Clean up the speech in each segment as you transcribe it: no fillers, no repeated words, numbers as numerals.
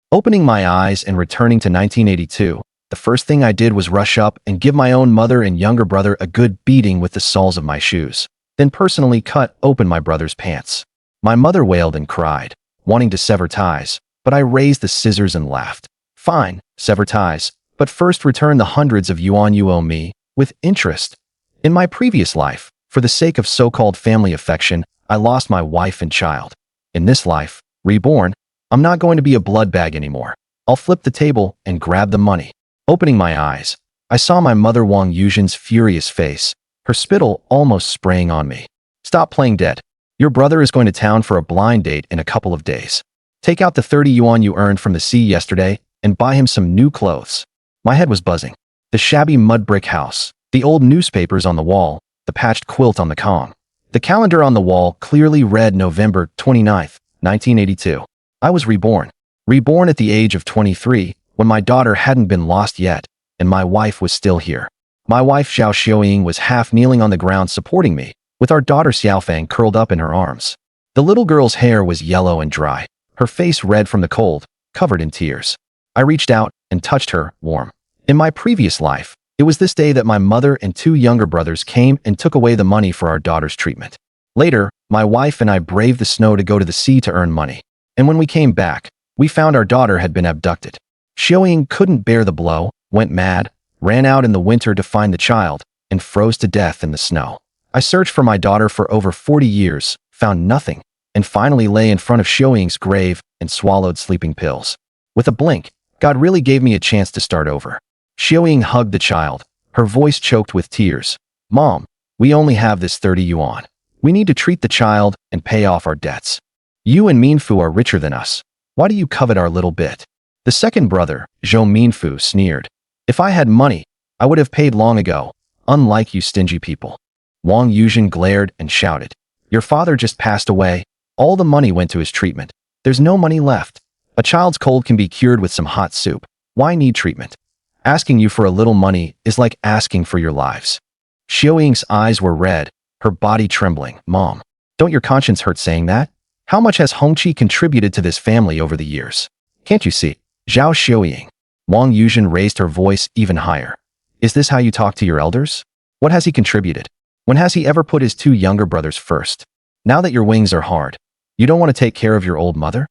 Opening my eyes and returning to 1982, the first thing I did was rush up and give my own mother and younger brother a good beating with the soles of my shoes, then personally cut open my brother's pants. My mother wailed and cried, wanting to sever ties, but I raised the scissors and laughed. Fine, sever ties, but first return the hundreds of yuan you owe me, with interest. In my previous life, for the sake of so-called family affection, I lost my wife and child. In this life, reborn, I'm not going to be a blood bag anymore. I'll flip the table and grab the money. Opening my eyes, I saw my mother Wang Yuzhen's furious face, her spittle almost spraying on me. Stop playing dead. Your brother is going to town for a blind date in a couple of days. Take out the 30 yuan you earned from the sea yesterday and buy him some new clothes. My head was buzzing. The shabby mud brick house, the old newspapers on the wall, the patched quilt on the Kong. The calendar on the wall clearly read November 29th, 1982. I was reborn. Reborn at the age of 23, when my daughter hadn't been lost yet, and my wife was still here. My wife Zhao Xiaoying was half kneeling on the ground supporting me, with our daughter Xiaofang curled up in her arms. The little girl's hair was yellow and dry, her face red from the cold, covered in tears. I reached out and touched her, warm. In my previous life, it was this day that my mother and two younger brothers came and took away the money for our daughter's treatment. Later, my wife and I braved the snow to go to the sea to earn money. And when we came back, we found our daughter had been abducted. Xiaoying couldn't bear the blow, went mad, ran out in the winter to find the child, and froze to death in the snow. I searched for my daughter for over 40 years, found nothing, and finally lay in front of Xiaoying's grave and swallowed sleeping pills. With a blink, God really gave me a chance to start over. Xiaoying hugged the child, her voice choked with tears. Mom, we only have this 30 yuan. We need to treat the child and pay off our debts. You and Minfu are richer than us. Why do you covet our little bit? The second brother, Zhou Minfu, sneered. If I had money, I would have paid long ago, unlike you stingy people. Wang Yuzhen glared and shouted. Your father just passed away. All the money went to his treatment. There's no money left. A child's cold can be cured with some hot soup. Why need treatment? Asking you for a little money is like asking for your lives. Xiaoying's eyes were red, her body trembling. Mom, don't your conscience hurt saying that? How much has Hongqi contributed to this family over the years? Can't you see? Zhao Xiaoying. Wang Yuzhen raised her voice even higher. Is this how you talk to your elders? What has he contributed? When has he ever put his two younger brothers first? Now that your wings are hard, you don't want to take care of your old mother?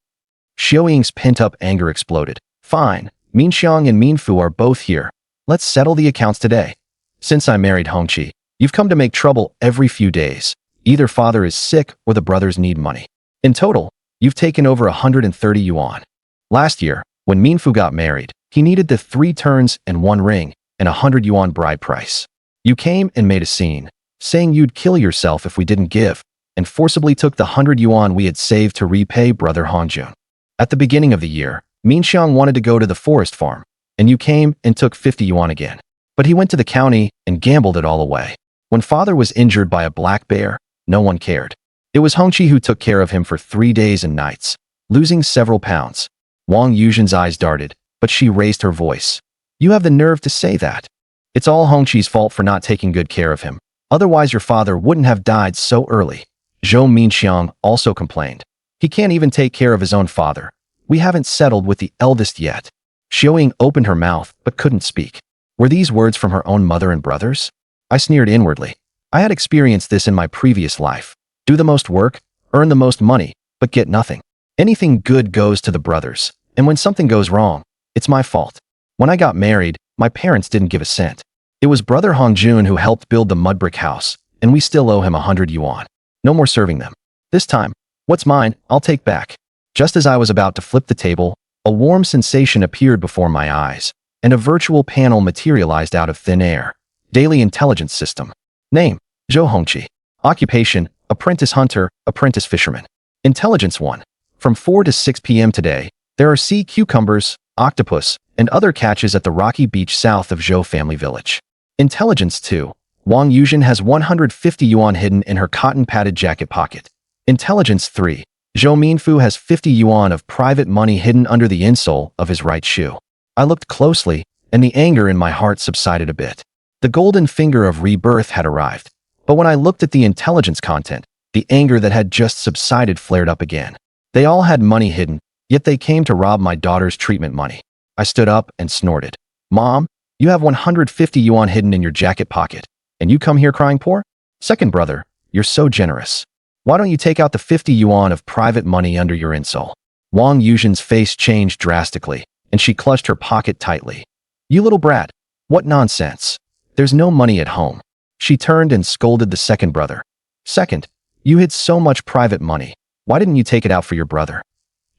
Xiaoying's pent-up anger exploded. Fine, Minxiang and Minfu are both here. Let's settle the accounts today. Since I married Hongqi, you've come to make trouble every few days. Either father is sick or the brothers need money. In total, you've taken over 130 yuan. Last year, when Minfu got married, he needed the 3 turns and 1 ring and 100 yuan bride price. You came and made a scene, saying you'd kill yourself if we didn't give, and forcibly took the 100 yuan we had saved to repay brother Hangjun. At the beginning of the year, Minxiang wanted to go to the forest farm, and you came and took 50 yuan again. But he went to the county and gambled it all away. When father was injured by a black bear, no one cared. It was Hongqi who took care of him for 3 days and nights, losing several pounds. Wang Yuzhen's eyes darted, but she raised her voice. You have the nerve to say that. It's all Hongqi's fault for not taking good care of him. Otherwise your father wouldn't have died so early. Zhou Minxiang also complained. He can't even take care of his own father. We haven't settled with the eldest yet. Xiaoying opened her mouth but couldn't speak. Were these words from her own mother and brothers? I sneered inwardly. I had experienced this in my previous life. Do the most work, earn the most money, but get nothing. Anything good goes to the brothers, and when something goes wrong, it's my fault. When I got married, my parents didn't give a cent. It was brother Hangjun who helped build the mud brick house, and we still owe him 100 yuan. No more serving them. This time, what's mine, I'll take back. Just as I was about to flip the table, a warm sensation appeared before my eyes, and a virtual panel materialized out of thin air. Daily Intelligence System. Name, Zhou Hongqi. Occupation, Apprentice Hunter, Apprentice Fisherman. Intelligence 1. From 4 to 6 p.m. today, there are sea cucumbers, octopus, and other catches at the rocky beach south of Zhou Family Village. Intelligence 2. Wang Yuzhen has 150 yuan hidden in her cotton-padded jacket pocket. Intelligence 3. Zhou Minfu has 50 yuan of private money hidden under the insole of his right shoe. I looked closely, and the anger in my heart subsided a bit. The golden finger of rebirth had arrived. But when I looked at the intelligence content, the anger that had just subsided flared up again. They all had money hidden, Yet they came to rob my daughter's treatment money. I stood up and snorted. Mom, you have 150 yuan hidden in your jacket pocket, and you come here crying poor? Second brother, you're so generous. Why don't you take out the 50 yuan of private money under your insole? Wang Yuzhen's face changed drastically, and she clutched her pocket tightly. You little brat, what nonsense. There's no money at home. She turned and scolded the second brother. Second, you hid so much private money. Why didn't you take it out for your brother?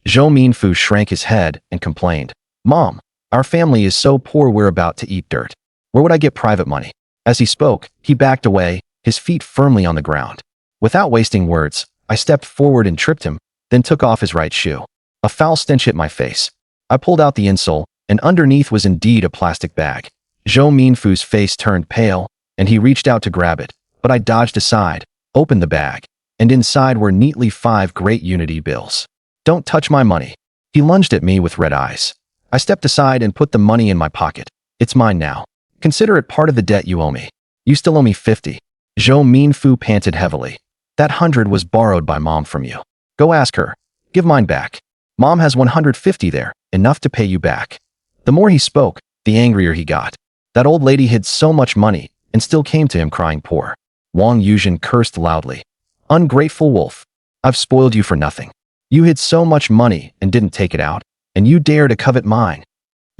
Zhou Minfu shrank his head and complained. Mom, our family is so poor we're about to eat dirt. Where would I get private money? As he spoke, he backed away, his feet firmly on the ground. Without wasting words, I stepped forward and tripped him, then took off his right shoe. A foul stench hit my face. I pulled out the insole, and underneath was indeed a plastic bag. Zhou Minfu's face turned pale, and he reached out to grab it, but I dodged aside, opened the bag, and inside were neatly 5 great unity bills. Don't touch my money. He lunged at me with red eyes. I stepped aside and put the money in my pocket. It's mine now. Consider it part of the debt you owe me. You still owe me 50. Zhou Minfu panted heavily. That 100 was borrowed by Mom from you. Go ask her. Give mine back. Mom has 150 there, enough to pay you back. The more he spoke, the angrier he got. That old lady hid so much money and still came to him crying poor. Wang Yuzhen cursed loudly. Ungrateful wolf. I've spoiled you for nothing. You hid so much money and didn't take it out, and you dare to covet mine.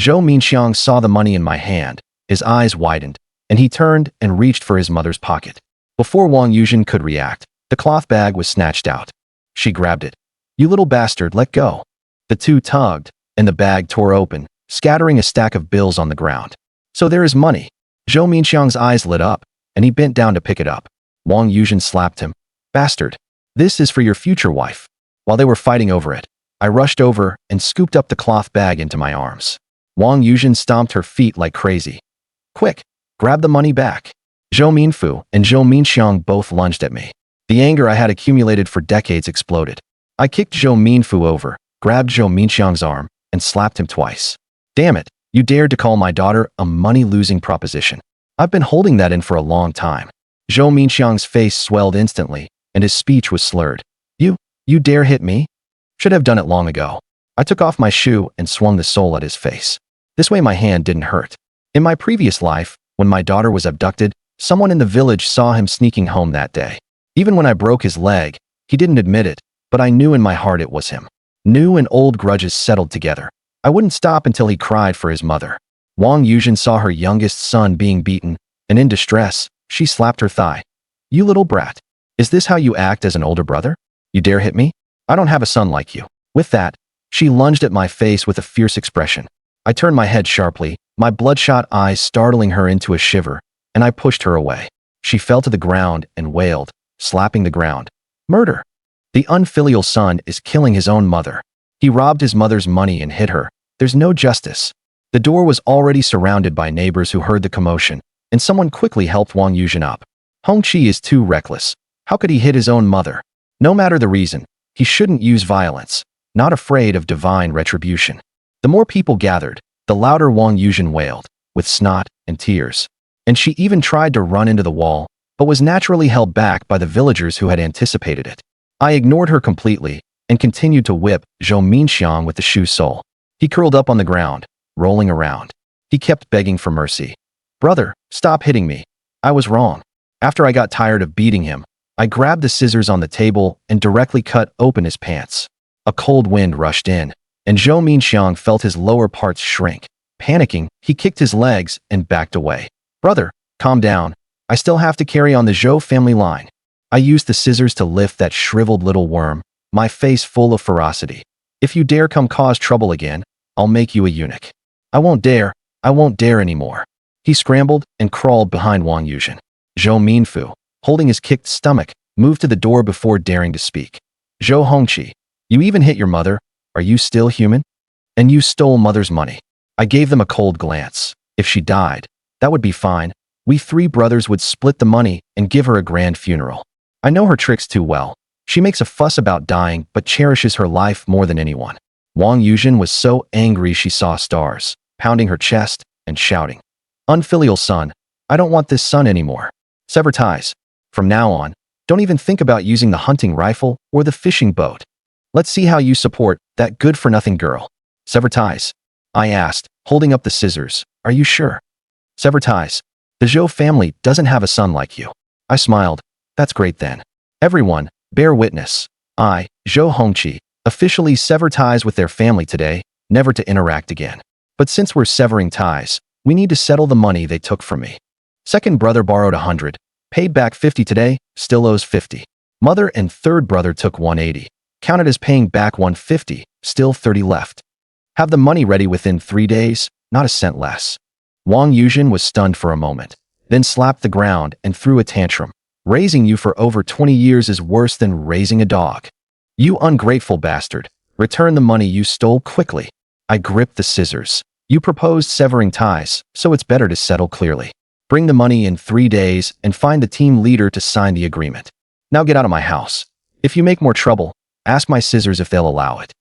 Zhou Minxiang saw the money in my hand. His eyes widened, and he turned and reached for his mother's pocket. Before Wang Yuzhen could react, the cloth bag was snatched out. She grabbed it. You little bastard, let go. The two tugged, and the bag tore open, scattering a stack of bills on the ground. So there is money. Zhou Minxiang's eyes lit up, and he bent down to pick it up. Wang Yuzhen slapped him. Bastard. This is for your future wife. While they were fighting over it, I rushed over and scooped up the cloth bag into my arms. Wang Yuzhen stomped her feet like crazy. Quick, grab the money back. Zhou Minfu and Zhou Minxiang both lunged at me. The anger I had accumulated for decades exploded. I kicked Zhou Minfu over, grabbed Zhou Minxiang's arm, and slapped him twice. Damn it, you dared to call my daughter a money-losing proposition. I've been holding that in for a long time. Zhou Minxiang's face swelled instantly, and his speech was slurred. You dare hit me? Should have done it long ago. I took off my shoe and swung the sole at his face. This way my hand didn't hurt. In my previous life, when my daughter was abducted, someone in the village saw him sneaking home that day. Even when I broke his leg, he didn't admit it, but I knew in my heart it was him. New and old grudges settled together. I wouldn't stop until he cried for his mother. Wang Yuzhen saw her youngest son being beaten, and in distress, she slapped her thigh. You little brat. Is this how you act as an older brother? You dare hit me? I don't have a son like you. With that, she lunged at my face with a fierce expression. I turned my head sharply, my bloodshot eyes startling her into a shiver, and I pushed her away. She fell to the ground and wailed, slapping the ground. Murder! The unfilial son is killing his own mother. He robbed his mother's money and hid her. There's no justice. The door was already surrounded by neighbors who heard the commotion, and someone quickly helped Wang Yuzhen up. Hongqi is too reckless. How could he hit his own mother? No matter the reason, he shouldn't use violence, not afraid of divine retribution. The more people gathered, the louder Wang Yuzhen wailed, with snot and tears. And she even tried to run into the wall, but was naturally held back by the villagers who had anticipated it. I ignored her completely and continued to whip Zhou Minxiang with the shoe sole. He curled up on the ground, rolling around. He kept begging for mercy. Brother, stop hitting me. I was wrong. After I got tired of beating him, I grabbed the scissors on the table and directly cut open his pants. A cold wind rushed in, and Zhou Minxiang felt his lower parts shrink. Panicking, he kicked his legs and backed away. Brother, calm down. I still have to carry on the Zhou family line. I used the scissors to lift that shriveled little worm, my face full of ferocity. If you dare come cause trouble again, I'll make you a eunuch. I won't dare anymore. He scrambled and crawled behind Wang Yuzhen. Zhou Minfu, holding his kicked stomach, moved to the door before daring to speak. Zhou Hongqi, you even hit your mother. Are you still human? And you stole mother's money. I gave them a cold glance. If she died, that would be fine. We 3 brothers would split the money and give her a grand funeral. I know her tricks too well. She makes a fuss about dying but cherishes her life more than anyone. Wang Yuzhen was so angry she saw stars, pounding her chest and shouting. Unfilial son, I don't want this son anymore. Sever ties. From now on, don't even think about using the hunting rifle or the fishing boat. Let's see how you support That good-for-nothing girl. Sever ties. I asked, holding up the scissors. Are you sure? Sever ties. The Zhou family doesn't have a son like you. I smiled. That's great then. Everyone, bear witness. I, Zhou Hongqi, officially sever ties with their family today, never to interact again. But since we're severing ties, we need to settle the money they took from me. Second brother borrowed 100, paid back 50 today, still owes 50. Mother and third brother took 180, counted as paying back 150, still 30 left. Have the money ready within 3 days, not a cent less. Wang Yuzhen was stunned for a moment, then slapped the ground and threw a tantrum. Raising you for over 20 years is worse than raising a dog. You ungrateful bastard. Return the money you stole quickly. I gripped the scissors. You proposed severing ties, so it's better to settle clearly. Bring the money in 3 days and find the team leader to sign the agreement. Now get out of my house. If you make more trouble, ask my scissors if they'll allow it.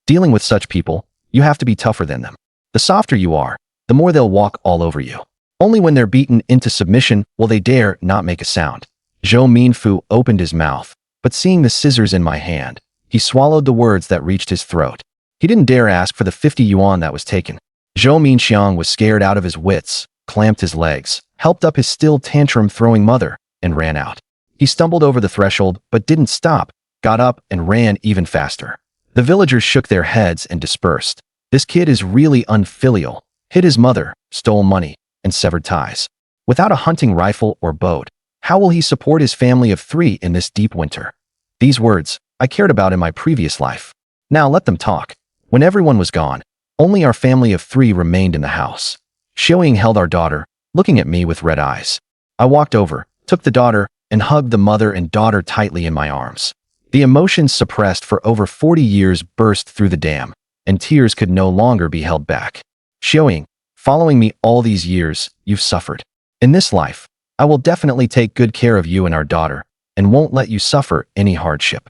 Dealing with such people, you have to be tougher than them. The softer you are, the more they'll walk all over you. Only when they're beaten into submission will they dare not make a sound. Zhou Minfu opened his mouth, but seeing the scissors in my hand, he swallowed the words that reached his throat. He didn't dare ask for the 50 yuan that was taken. Zhou Minxiang was scared out of his wits, clamped his legs, helped up his still tantrum-throwing mother, and ran out. He stumbled over the threshold but didn't stop, got up and ran even faster. The villagers shook their heads and dispersed. This kid is really unfilial. Hit his mother, stole money, and severed ties. Without a hunting rifle or boat, how will he support his family of 3 in this deep winter? These words I cared about in my previous life. Now let them talk. When everyone was gone, only our family of 3 remained in the house. Xiaoying held our daughter, looking at me with red eyes. I walked over, took the daughter, and hugged the mother and daughter tightly in my arms. The emotions suppressed for over 40 years burst through the dam, and tears could no longer be held back. Xiaoying, following me all these years, you've suffered. In this life, I will definitely take good care of you and our daughter, and won't let you suffer any hardship.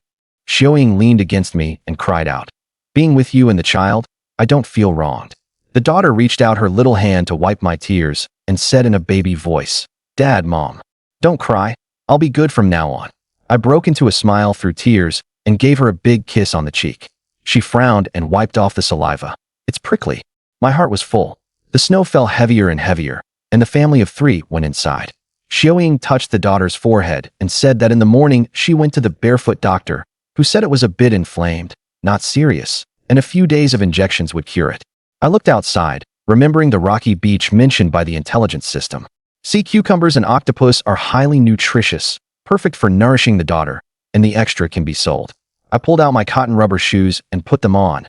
Xiaoying leaned against me and cried out. Being with you and the child, I don't feel wronged. The daughter reached out her little hand to wipe my tears and said in a baby voice, Dad, Mom, don't cry. I'll be good from now on. I broke into a smile through tears and gave her a big kiss on the cheek. She frowned and wiped off the saliva. It's prickly. My heart was full. The snow fell heavier and heavier, and the family of 3 went inside. Xiaoying touched the daughter's forehead and said that in the morning she went to the barefoot doctor, who said it was a bit inflamed, not serious, and a few days of injections would cure it. I looked outside, remembering the rocky beach mentioned by the intelligence system. Sea cucumbers and octopus are highly nutritious, perfect for nourishing the daughter, and the extra can be sold. I pulled out my cotton rubber shoes and put them on.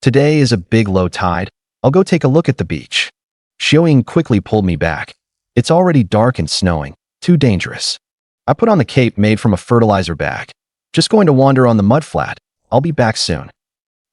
Today is a big low tide. I'll go take a look at the beach. Xiaoying quickly pulled me back. It's already dark and snowing. Too dangerous. I put on the cape made from a fertilizer bag. Just going to wander on the mud flat. I'll be back soon.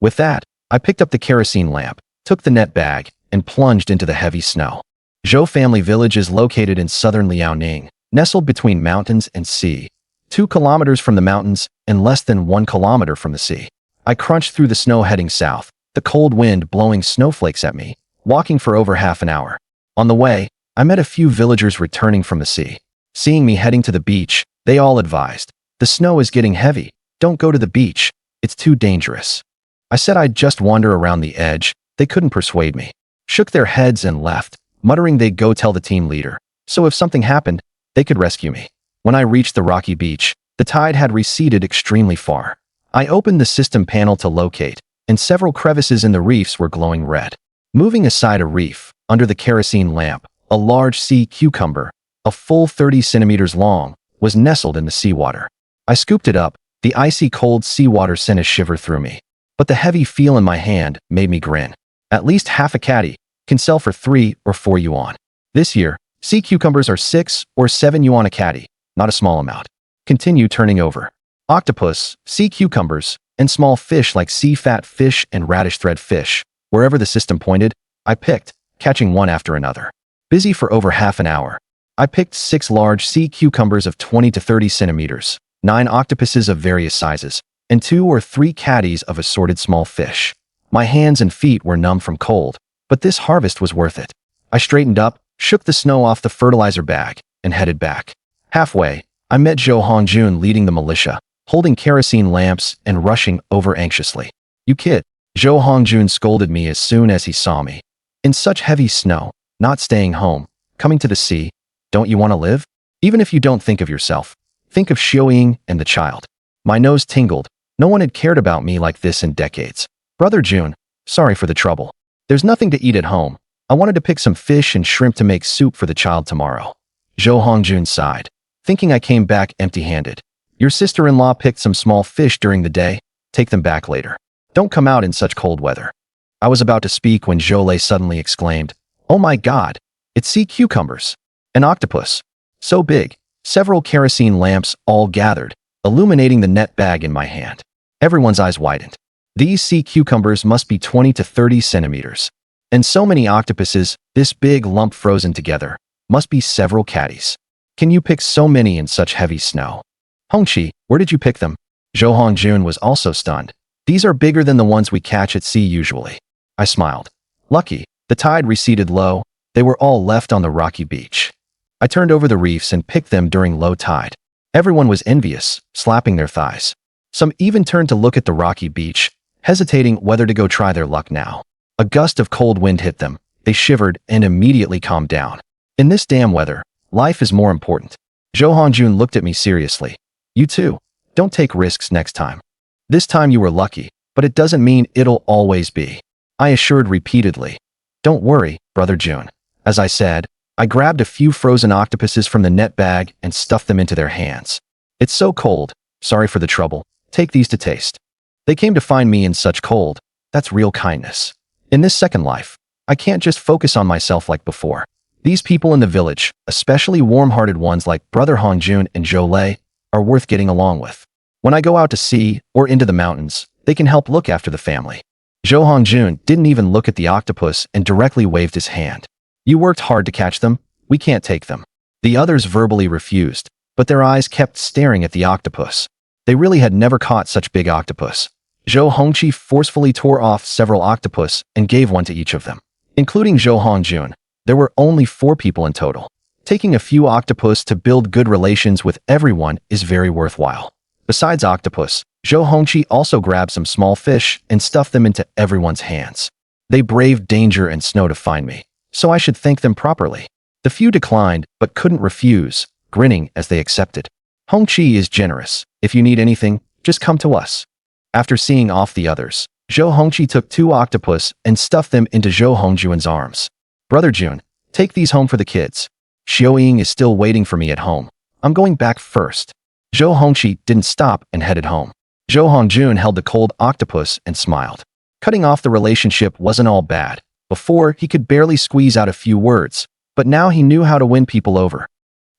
With that, I picked up the kerosene lamp, took the net bag, and plunged into the heavy snow. Zhou family village is located in southern Liaoning, nestled between mountains and sea. 2 kilometers from the mountains and less than 1 kilometer from the sea. I crunched through the snow heading south, the cold wind blowing snowflakes at me, walking for over half an hour. On the way, I met a few villagers returning from the sea. Seeing me heading to the beach, they all advised, the snow is getting heavy, don't go to the beach, it's too dangerous. I said I'd just wander around the edge, they couldn't persuade me. Shook their heads and left, muttering they'd go tell the team leader, so if something happened, they could rescue me. When I reached the rocky beach, the tide had receded extremely far. I opened the system panel to locate, and several crevices in the reefs were glowing red. Moving aside a reef, under the kerosene lamp, a large sea cucumber, a full 30 centimeters long, was nestled in the seawater. I scooped it up, the icy cold seawater sent a shiver through me. But the heavy feel in my hand made me grin. At least half a caddy can sell for 3 or 4 yuan. This year, sea cucumbers are 6 or 7 yuan a caddy, not a small amount. Continue turning over. Octopus, sea cucumbers, and small fish like sea fat fish and radish thread fish. Wherever the system pointed, I picked, catching one after another. Busy for over half an hour. I picked 6 large sea cucumbers of 20 to 30 centimeters, 9 octopuses of various sizes, and 2 or 3 caddies of assorted small fish. My hands and feet were numb from cold, but this harvest was worth it. I straightened up, shook the snow off the fertilizer bag, and headed back. Halfway, I met Zhou Hongqi leading the militia, holding kerosene lamps and rushing over anxiously. You kid, Zhou Hongqi scolded me as soon as he saw me. In such heavy snow, not staying home, coming to the sea, don't you want to live? Even if you don't think of yourself, think of Xiaoying and the child. My nose tingled. No one had cared about me like this in decades. Brother Jun, sorry for the trouble. There's nothing to eat at home. I wanted to pick some fish and shrimp to make soup for the child tomorrow. Zhou Hongqi sighed, thinking I came back empty-handed. Your sister-in-law picked some small fish during the day. Take them back later. Don't come out in such cold weather. I was about to speak when Zhou suddenly exclaimed, "Oh my God! It's sea cucumbers! An octopus! So big! Several kerosene lamps all gathered, illuminating the net bag in my hand. Everyone's eyes widened. These sea cucumbers must be 20 to 30 centimeters. And so many octopuses, this big lump frozen together, must be several caddies. Can you pick so many in such heavy snow? Hongqi, where did you pick them?" Zhou Hongqi was also stunned. These are bigger than the ones we catch at sea usually. I smiled. Lucky, the tide receded low. They were all left on the rocky beach. I turned over the reefs and picked them during low tide. Everyone was envious, slapping their thighs. Some even turned to look at the rocky beach, hesitating whether to go try their luck now. A gust of cold wind hit them. They shivered and immediately calmed down. In this damn weather, life is more important. Zhou Hongqi looked at me seriously. You too. Don't take risks next time. This time you were lucky, but it doesn't mean it'll always be. I assured repeatedly. Don't worry, Brother Jun. As I said, I grabbed a few frozen octopuses from the net bag and stuffed them into their hands. It's so cold. Sorry for the trouble. Take these to taste. They came to find me in such cold. That's real kindness. In this second life, I can't just focus on myself like before. These people in the village, especially warm-hearted ones like Brother Hongqi and Zhou, are worth getting along with. When I go out to sea or into the mountains, they can help look after the family. Zhou Hongqi didn't even look at the octopus and directly waved his hand. You worked hard to catch them. We can't take them. The others verbally refused, but their eyes kept staring at the octopus. They really had never caught such big octopus. Zhou Hongqi forcefully tore off several octopus and gave one to each of them. Including Zhou Hongqi, there were only 4 people in total. Taking a few octopus to build good relations with everyone is very worthwhile. Besides octopus, Zhou Hongqi also grabbed some small fish and stuffed them into everyone's hands. They braved danger and snow to find me, so I should thank them properly. The few declined, but couldn't refuse, grinning as they accepted. Hongqi is generous. If you need anything, just come to us. After seeing off the others, Zhou Hongqi took 2 octopus and stuffed them into Zhou Hongqi's arms. Brother Jun, take these home for the kids. Xiaoying is still waiting for me at home. I'm going back first. Zhou Hongqi didn't stop and headed home. Zhou Hongqi held the cold octopus and smiled. Cutting off the relationship wasn't all bad. Before, he could barely squeeze out a few words, but now he knew how to win people over.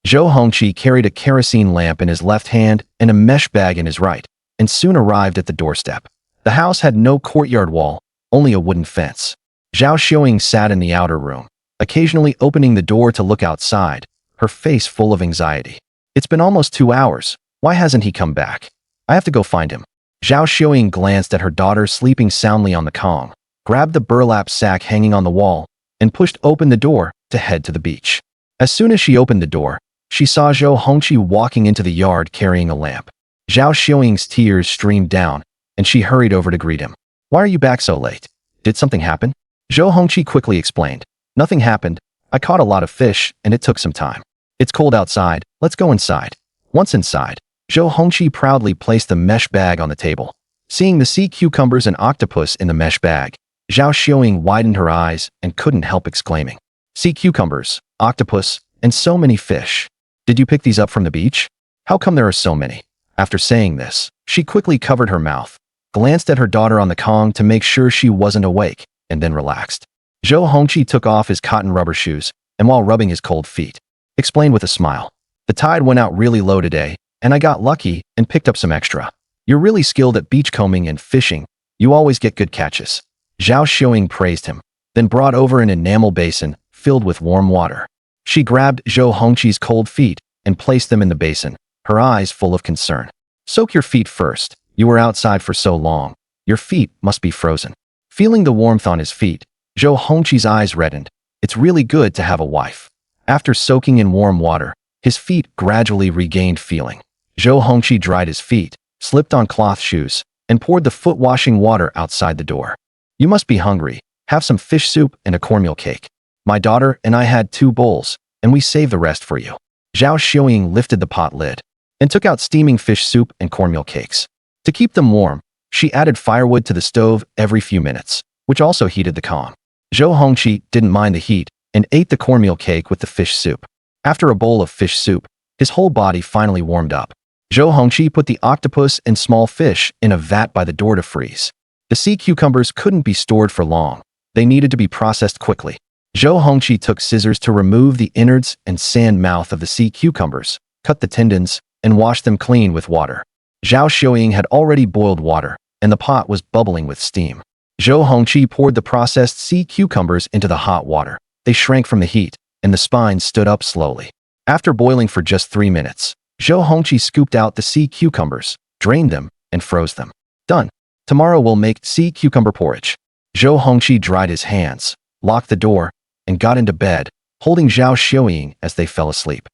Zhou Hongqi carried a kerosene lamp in his left hand and a mesh bag in his right, and soon arrived at the doorstep. The house had no courtyard wall, only a wooden fence. Zhao Xiaoying sat in the outer room, occasionally opening the door to look outside, her face full of anxiety. It's been almost 2 hours. Why hasn't he come back? I have to go find him. Zhao Xiaoying glanced at her daughter sleeping soundly on the Kong, grabbed the burlap sack hanging on the wall, and pushed open the door to head to the beach. As soon as she opened the door, she saw Zhou Hongqi walking into the yard carrying a lamp. Zhao Xiaoying's tears streamed down, and she hurried over to greet him. Why are you back so late? Did something happen? Zhou Hongqi quickly explained. Nothing happened. I caught a lot of fish, and it took some time. It's cold outside. Let's go inside. Once inside, Zhou Hongqi proudly placed the mesh bag on the table. Seeing the sea cucumbers and octopus in the mesh bag, Zhao Xiaoying widened her eyes and couldn't help exclaiming. Sea cucumbers, octopus, and so many fish. Did you pick these up from the beach? How come there are so many? After saying this, she quickly covered her mouth, glanced at her daughter on the Kong to make sure she wasn't awake, and then relaxed. Zhou Hongqi took off his cotton rubber shoes, and while rubbing his cold feet, explained with a smile. The tide went out really low today, and I got lucky and picked up some extra. You're really skilled at beachcombing and fishing. You always get good catches. Zhao Xiaoying praised him, then brought over an enamel basin filled with warm water. She grabbed Zhou Hongqi's cold feet and placed them in the basin, her eyes full of concern. Soak your feet first. You were outside for so long. Your feet must be frozen. Feeling the warmth on his feet, Zhou Hongqi's eyes reddened. It's really good to have a wife. After soaking in warm water, his feet gradually regained feeling. Zhou Hongqi dried his feet, slipped on cloth shoes, and poured the foot-washing water outside the door. You must be hungry. Have some fish soup and a cornmeal cake. My daughter and I had 2 bowls, and we saved the rest for you." Zhou Hongqi lifted the pot lid and took out steaming fish soup and cornmeal cakes. To keep them warm, she added firewood to the stove every few minutes, which also heated the calm. Zhou Hongqi didn't mind the heat and ate the cornmeal cake with the fish soup. After a bowl of fish soup, his whole body finally warmed up. Zhou Hongqi put the octopus and small fish in a vat by the door to freeze. The sea cucumbers couldn't be stored for long. They needed to be processed quickly. Zhou Hongqi took scissors to remove the innards and sand mouth of the sea cucumbers, cut the tendons, and wash them clean with water. Zhao Xiaoying had already boiled water, and the pot was bubbling with steam. Zhou Hongqi poured the processed sea cucumbers into the hot water. They shrank from the heat, and the spines stood up slowly. After boiling for just 3 minutes, Zhou Hongqi scooped out the sea cucumbers, drained them, and froze them. Done. Tomorrow we'll make sea cucumber porridge. Zhou Hongqi dried his hands, locked the door, and got into bed, holding Zhao Xiaoying as they fell asleep.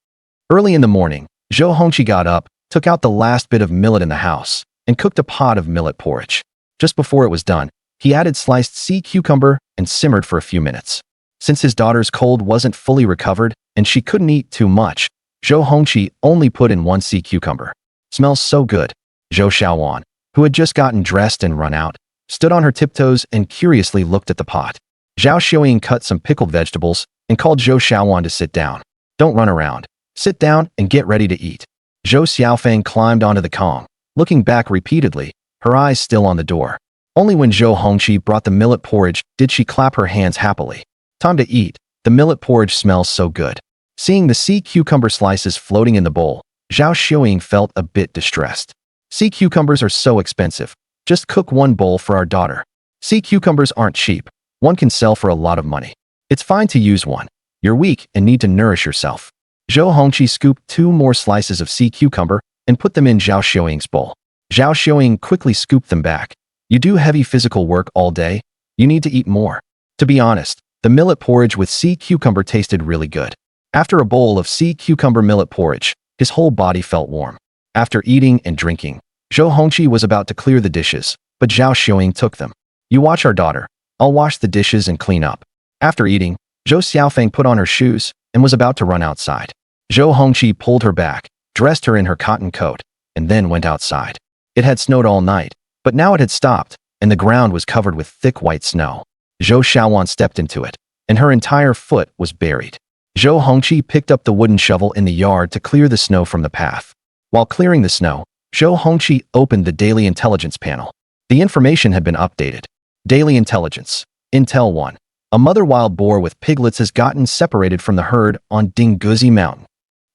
Early in the morning, Zhou Hongqi got up, took out the last bit of millet in the house, and cooked a pot of millet porridge. Just before it was done, he added sliced sea cucumber and simmered for a few minutes. Since his daughter's cold wasn't fully recovered and she couldn't eat too much, Zhou Hongqi only put in 1 sea cucumber. "Smells so good." Zhou Xiaowan, who had just gotten dressed and run out, stood on her tiptoes and curiously looked at the pot. Zhao Xiaoying cut some pickled vegetables and called Zhou Xiaowan to sit down. "Don't run around. Sit down and get ready to eat." Zhou Xiaofang climbed onto the Kong, looking back repeatedly, her eyes still on the door. Only when Zhou Hongqi brought the millet porridge did she clap her hands happily. "Time to eat. The millet porridge smells so good." Seeing the sea cucumber slices floating in the bowl, Zhao Xiaoying felt a bit distressed. "Sea cucumbers are so expensive. Just cook 1 bowl for our daughter." Sea cucumbers aren't cheap. One can sell for a lot of money. It's fine to use 1. You're weak and need to nourish yourself. Zhou Hongqi scooped 2 more slices of sea cucumber and put them in Zhao Xiaoying's bowl. Zhao Xiaoying quickly scooped them back. "You do heavy physical work all day. You need to eat more." To be honest, the millet porridge with sea cucumber tasted really good. After a bowl of sea cucumber millet porridge, his whole body felt warm. After eating and drinking, Zhou Hongqi was about to clear the dishes, but Zhao Xiaoying took them. "You watch our daughter. I'll wash the dishes and clean up." After eating, Zhou Xiaofang put on her shoes and was about to run outside. Zhou Hongqi pulled her back, dressed her in her cotton coat, and then went outside. It had snowed all night, but now it had stopped, and the ground was covered with thick white snow. Zhou Xiaowan stepped into it, and her entire foot was buried. Zhou Hongqi picked up the wooden shovel in the yard to clear the snow from the path. While clearing the snow, Zhou Hongqi opened the Daily Intelligence panel. The information had been updated. Daily Intelligence. Intel 1. A mother wild boar with piglets has gotten separated from the herd on Dingguzi Mountain.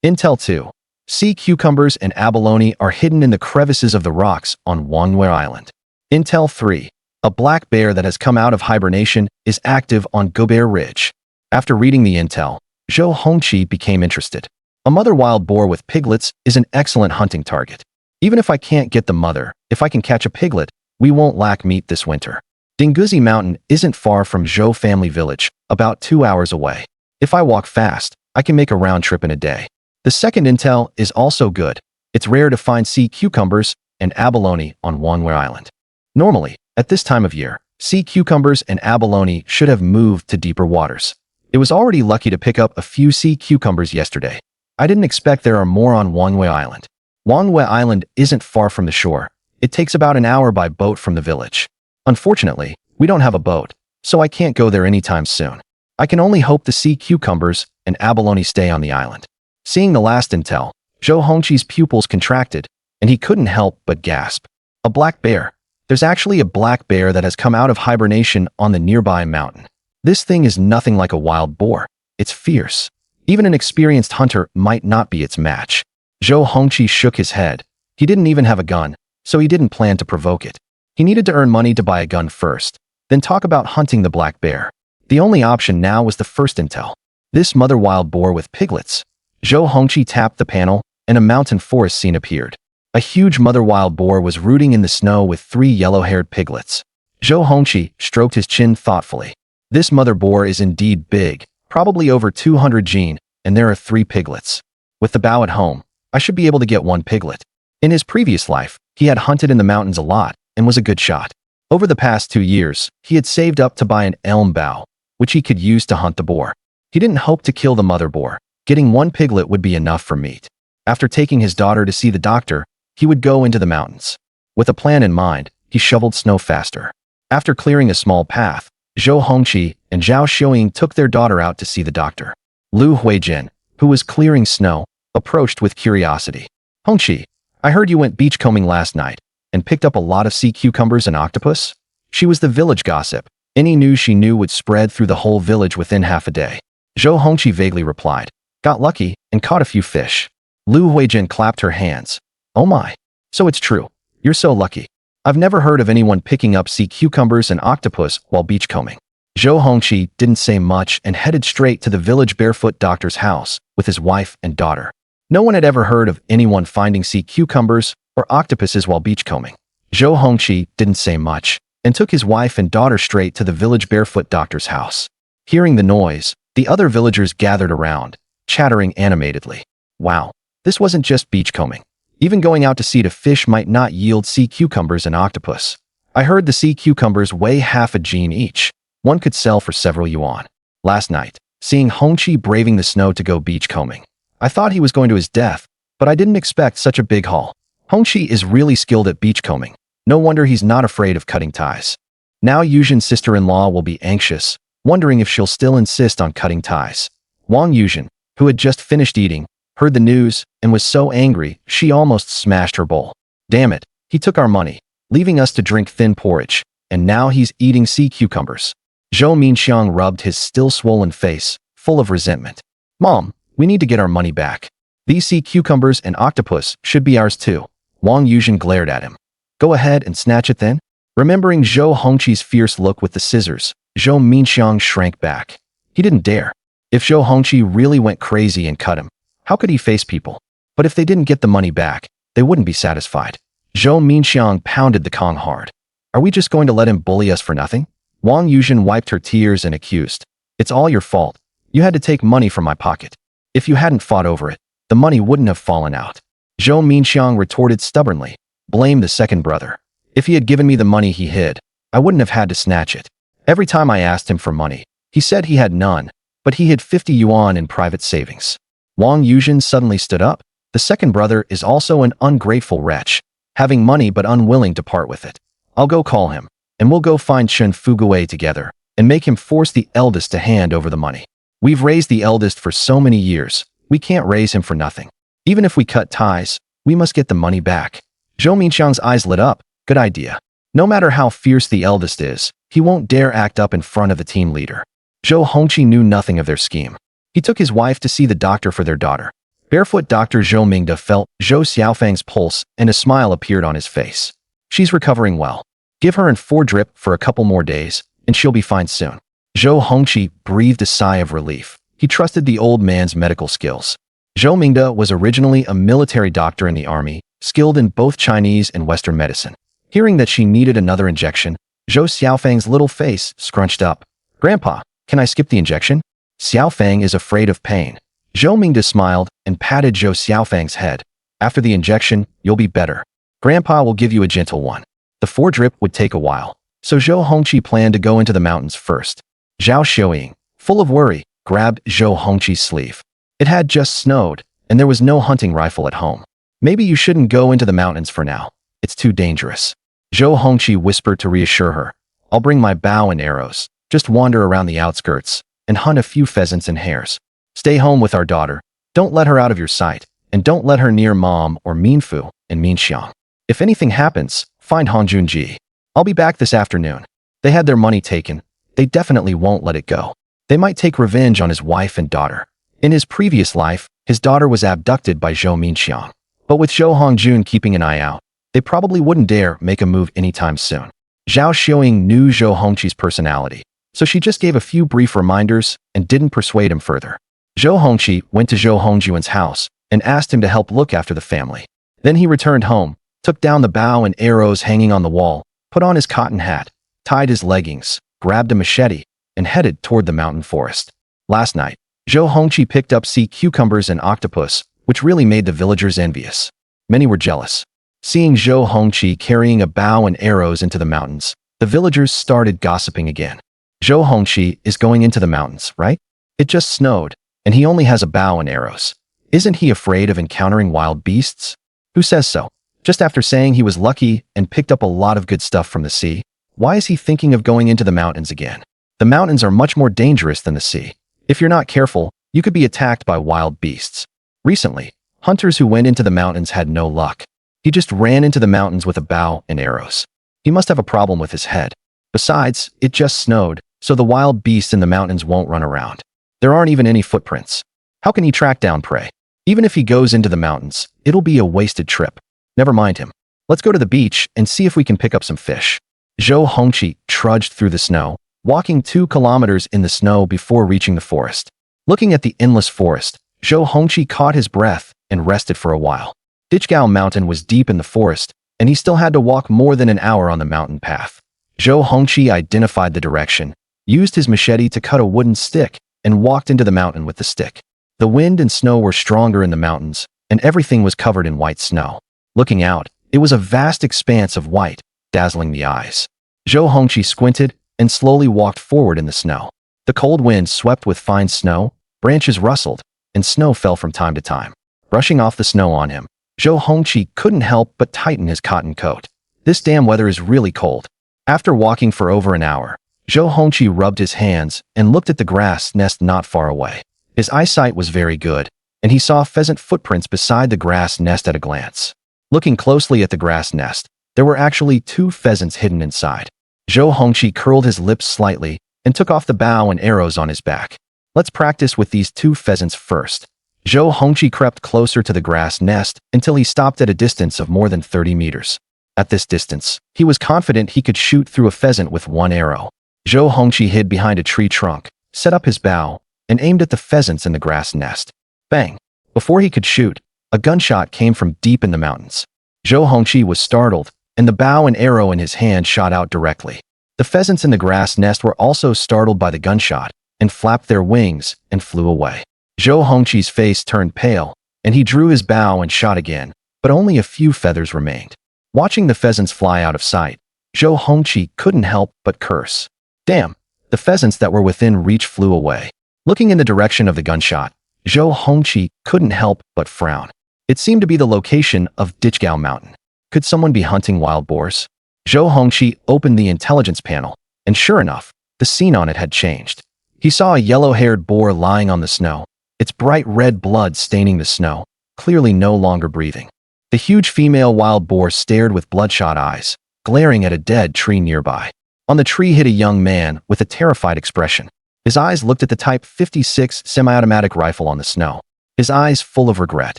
Intel 2. Sea cucumbers and abalone are hidden in the crevices of the rocks on Wangwe Island. Intel 3. A black bear that has come out of hibernation is active on Gobear Ridge. After reading the intel, Zhou Hongqi became interested. A mother wild boar with piglets is an excellent hunting target. Even if I can't get the mother, if I can catch a piglet, we won't lack meat this winter. Dingguzi Mountain isn't far from Zhou family village, about 2 hours away. If I walk fast, I can make a round trip in a day. The second intel is also good. It's rare to find sea cucumbers and abalone on Wangwe Island. Normally, at this time of year, sea cucumbers and abalone should have moved to deeper waters. It was already lucky to pick up a few sea cucumbers yesterday. I didn't expect there are more on Wangwe Island. Wangwe Island isn't far from the shore. It takes about an hour by boat from the village. Unfortunately, we don't have a boat, so I can't go there anytime soon. I can only hope the sea cucumbers and abalone stay on the island. Seeing the last intel, Zhou Hongqi's pupils contracted, and he couldn't help but gasp. A black bear. There's actually a black bear that has come out of hibernation on the nearby mountain. This thing is nothing like a wild boar. It's fierce. Even an experienced hunter might not be its match. Zhou Hongqi shook his head. He didn't even have a gun, so he didn't plan to provoke it. He needed to earn money to buy a gun first, then talk about hunting the black bear. The only option now was the first intel. This mother wild boar with piglets. Zhou Hongqi tapped the panel, and a mountain forest scene appeared. A huge mother wild boar was rooting in the snow with 3 yellow-haired piglets. Zhou Hongqi stroked his chin thoughtfully. This mother boar is indeed big, probably over 200 gene, and there are 3 piglets. With the bow at home, I should be able to get 1 piglet. In his previous life, he had hunted in the mountains a lot and was a good shot. Over the past 2 years, he had saved up to buy an elm bough, which he could use to hunt the boar. He didn't hope to kill the mother boar. Getting one piglet would be enough for meat. After taking his daughter to see the doctor, he would go into the mountains. With a plan in mind, he shoveled snow faster. After clearing a small path, Zhou Hongqi and Zhao Xiuying took their daughter out to see the doctor. Lu Huijin, who was clearing snow, approached with curiosity. Hongqi, I heard you went beachcombing last night and picked up a lot of sea cucumbers and octopus? She was the village gossip. Any news she knew would spread through the whole village within half a day. Zhou Hongqi vaguely replied, got lucky and caught a few fish. Lu Huijin clapped her hands. Oh my. So it's true. You're so lucky. I've never heard of anyone picking up sea cucumbers and octopus while beachcombing. Zhou Hongqi didn't say much and headed straight to the village barefoot doctor's house with his wife and daughter. No one had ever heard of anyone finding sea cucumbers or octopuses while beachcombing. Zhou Hongqi didn't say much and took his wife and daughter straight to the village barefoot doctor's house. Hearing the noise, the other villagers gathered around, chattering animatedly. Wow, this wasn't just beachcombing. Even going out to sea to fish might not yield sea cucumbers and octopus. I heard the sea cucumbers weigh half a jin each. One could sell for several yuan. Last night, seeing Hongqi braving the snow to go beachcombing, I thought he was going to his death, but I didn't expect such a big haul. Hongqi is really skilled at beachcombing. No wonder he's not afraid of cutting ties. Now Yuzhin's sister-in-law will be anxious, wondering if she'll still insist on cutting ties. Wang Yuzhin, who had just finished eating, heard the news and was so angry she almost smashed her bowl. Damn it, he took our money, leaving us to drink thin porridge, and now he's eating sea cucumbers. Zhou Minxiang rubbed his still swollen face, full of resentment. Mom, we need to get our money back. These sea cucumbers and octopus should be ours too. Wang Yuzhin glared at him. Go ahead and snatch it then? Remembering Zhou Hongqi's fierce look with the scissors, Zhou Minxiang shrank back. He didn't dare. If Zhou Hongqi really went crazy and cut him, how could he face people? But if they didn't get the money back, they wouldn't be satisfied. Zhou Minxiang pounded the Kong hard. Are we just going to let him bully us for nothing? Wang Yuzhin wiped her tears and accused. It's all your fault. You had to take money from my pocket. If you hadn't fought over it, the money wouldn't have fallen out. Zhou Minxiang retorted stubbornly. Blame the second brother. If he had given me the money he hid, I wouldn't have had to snatch it. Every time I asked him for money, he said he had none, but he hid 50 yuan in private savings. Wang Yuzhin suddenly stood up. The second brother is also an ungrateful wretch, having money but unwilling to part with it. I'll go call him, and we'll go find Chen Fugui together and make him force the eldest to hand over the money. We've raised the eldest for so many years, we can't raise him for nothing. Even if we cut ties, we must get the money back. Zhou Minxiang's eyes lit up. Good idea. No matter how fierce the eldest is, he won't dare act up in front of the team leader. Zhou Hongqi knew nothing of their scheme. He took his wife to see the doctor for their daughter. Barefoot Dr. Zhou Mingde felt Zhou Xiaofang's pulse and a smile appeared on his face. She's recovering well. Give her an 4 drip for a couple more days, and she'll be fine soon. Zhou Hongqi breathed a sigh of relief. He trusted the old man's medical skills. Zhou Mingde was originally a military doctor in the army, skilled in both Chinese and Western medicine. Hearing that she needed another injection, Zhou Xiaofang's little face scrunched up. Grandpa, can I skip the injection? Xiaofang is afraid of pain. Zhou Mingde smiled and patted Zhou Xiaofang's head. After the injection, you'll be better. Grandpa will give you a gentle one. The 4 drip would take a while, so Zhou Hongqi planned to go into the mountains first. Zhao Xiuying, full of worry, grabbed Zhou Hongqi's sleeve. It had just snowed, and there was no hunting rifle at home. Maybe you shouldn't go into the mountains for now. It's too dangerous. Zhou Hongqi whispered to reassure her. I'll bring my bow and arrows. Just wander around the outskirts and hunt a few pheasants and hares. Stay home with our daughter. Don't let her out of your sight, and don't let her near Mom or Minfu and Minxiang. If anything happens, find Han Junji. I'll be back this afternoon. They had their money taken. They definitely won't let it go. They might take revenge on his wife and daughter. In his previous life, his daughter was abducted by Zhou Minxiang. But with Zhou Hongjun keeping an eye out, they probably wouldn't dare make a move anytime soon. Zhao Xiuying knew Zhou Hongqi's personality, so she just gave a few brief reminders and didn't persuade him further. Zhou Hongqi went to Zhou Hongjuan's house and asked him to help look after the family. Then he returned home, took down the bow and arrows hanging on the wall, put on his cotton hat, tied his leggings, grabbed a machete, and headed toward the mountain forest. Last night, Zhou Hongqi picked up sea cucumbers and octopus, which really made the villagers envious. Many were jealous. Seeing Zhou Hongqi carrying a bow and arrows into the mountains, The villagers started gossiping again. Zhou Hongqi is going into the mountains, right? It just snowed, and he only has a bow and arrows. Isn't he afraid of encountering wild beasts? Who says so? Just after saying he was lucky and picked up a lot of good stuff from the sea, why is he thinking of going into the mountains again? The mountains are much more dangerous than the sea. If you're not careful, you could be attacked by wild beasts. Recently, hunters who went into the mountains had no luck. He just ran into the mountains with a bow and arrows. He must have a problem with his head. Besides, it just snowed, so the wild beasts in the mountains won't run around. There aren't even any footprints. How can he track down prey? Even if he goes into the mountains, it'll be a wasted trip. Never mind him. Let's go to the beach and see if we can pick up some fish. Zhou Hongqi trudged through the snow, walking 2 kilometers in the snow before reaching the forest. Looking at the endless forest, Zhou Hongqi caught his breath and rested for a while. Dichgao Mountain was deep in the forest, and he still had to walk more than an hour on the mountain path. Zhou Hongqi identified the direction, used his machete to cut a wooden stick, and walked into the mountain with the stick. The wind and snow were stronger in the mountains, and everything was covered in white snow. Looking out, it was a vast expanse of white, dazzling the eyes. Zhou Hongqi squinted and slowly walked forward in the snow. The cold wind swept with fine snow, branches rustled, and snow fell from time to time. Brushing off the snow on him, Zhou Hongqi couldn't help but tighten his cotton coat. This damn weather is really cold. After walking for over an hour, Zhou Hongqi rubbed his hands and looked at the grass nest not far away. His eyesight was very good, and he saw pheasant footprints beside the grass nest at a glance. Looking closely at the grass nest, there were actually 2 pheasants hidden inside. Zhou Hongqi curled his lips slightly and took off the bow and arrows on his back. Let's practice with these 2 pheasants first. Zhou Hongqi crept closer to the grass nest until he stopped at a distance of more than 30 meters. At this distance, he was confident he could shoot through a pheasant with 1 arrow. Zhou Hongqi hid behind a tree trunk, set up his bow, and aimed at the pheasants in the grass nest. Bang! Before he could shoot, a gunshot came from deep in the mountains. Zhou Hongqi was startled, and the bow and arrow in his hand shot out directly. The pheasants in the grass nest were also startled by the gunshot, and flapped their wings and flew away. Zhou Hongqi's face turned pale, and he drew his bow and shot again, but only a few feathers remained. Watching the pheasants fly out of sight, Zhou Hongqi couldn't help but curse. Damn! The pheasants that were within reach flew away. Looking in the direction of the gunshot, Zhou Hongqi couldn't help but frown. It seemed to be the location of Dichgao Mountain. Could someone be hunting wild boars? Zhou Hongqi opened the intelligence panel, and sure enough, the scene on it had changed. He saw a yellow-haired boar lying on the snow, its bright red blood staining the snow, clearly no longer breathing. The huge female wild boar stared with bloodshot eyes, glaring at a dead tree nearby. On the tree hid a young man with a terrified expression. His eyes looked at the Type 56 semi-automatic rifle on the snow, his eyes full of regret.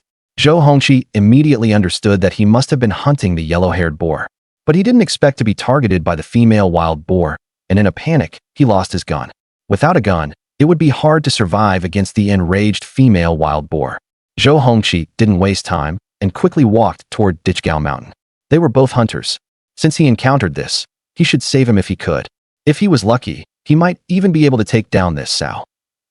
Zhou Hongqi immediately understood that he must have been hunting the yellow-haired boar, but he didn't expect to be targeted by the female wild boar, and in a panic, he lost his gun. Without a gun, it would be hard to survive against the enraged female wild boar. Zhou Hongqi didn't waste time and quickly walked toward Dichgao Mountain. They were both hunters. Since he encountered this, he should save him if he could. If he was lucky, he might even be able to take down this sow.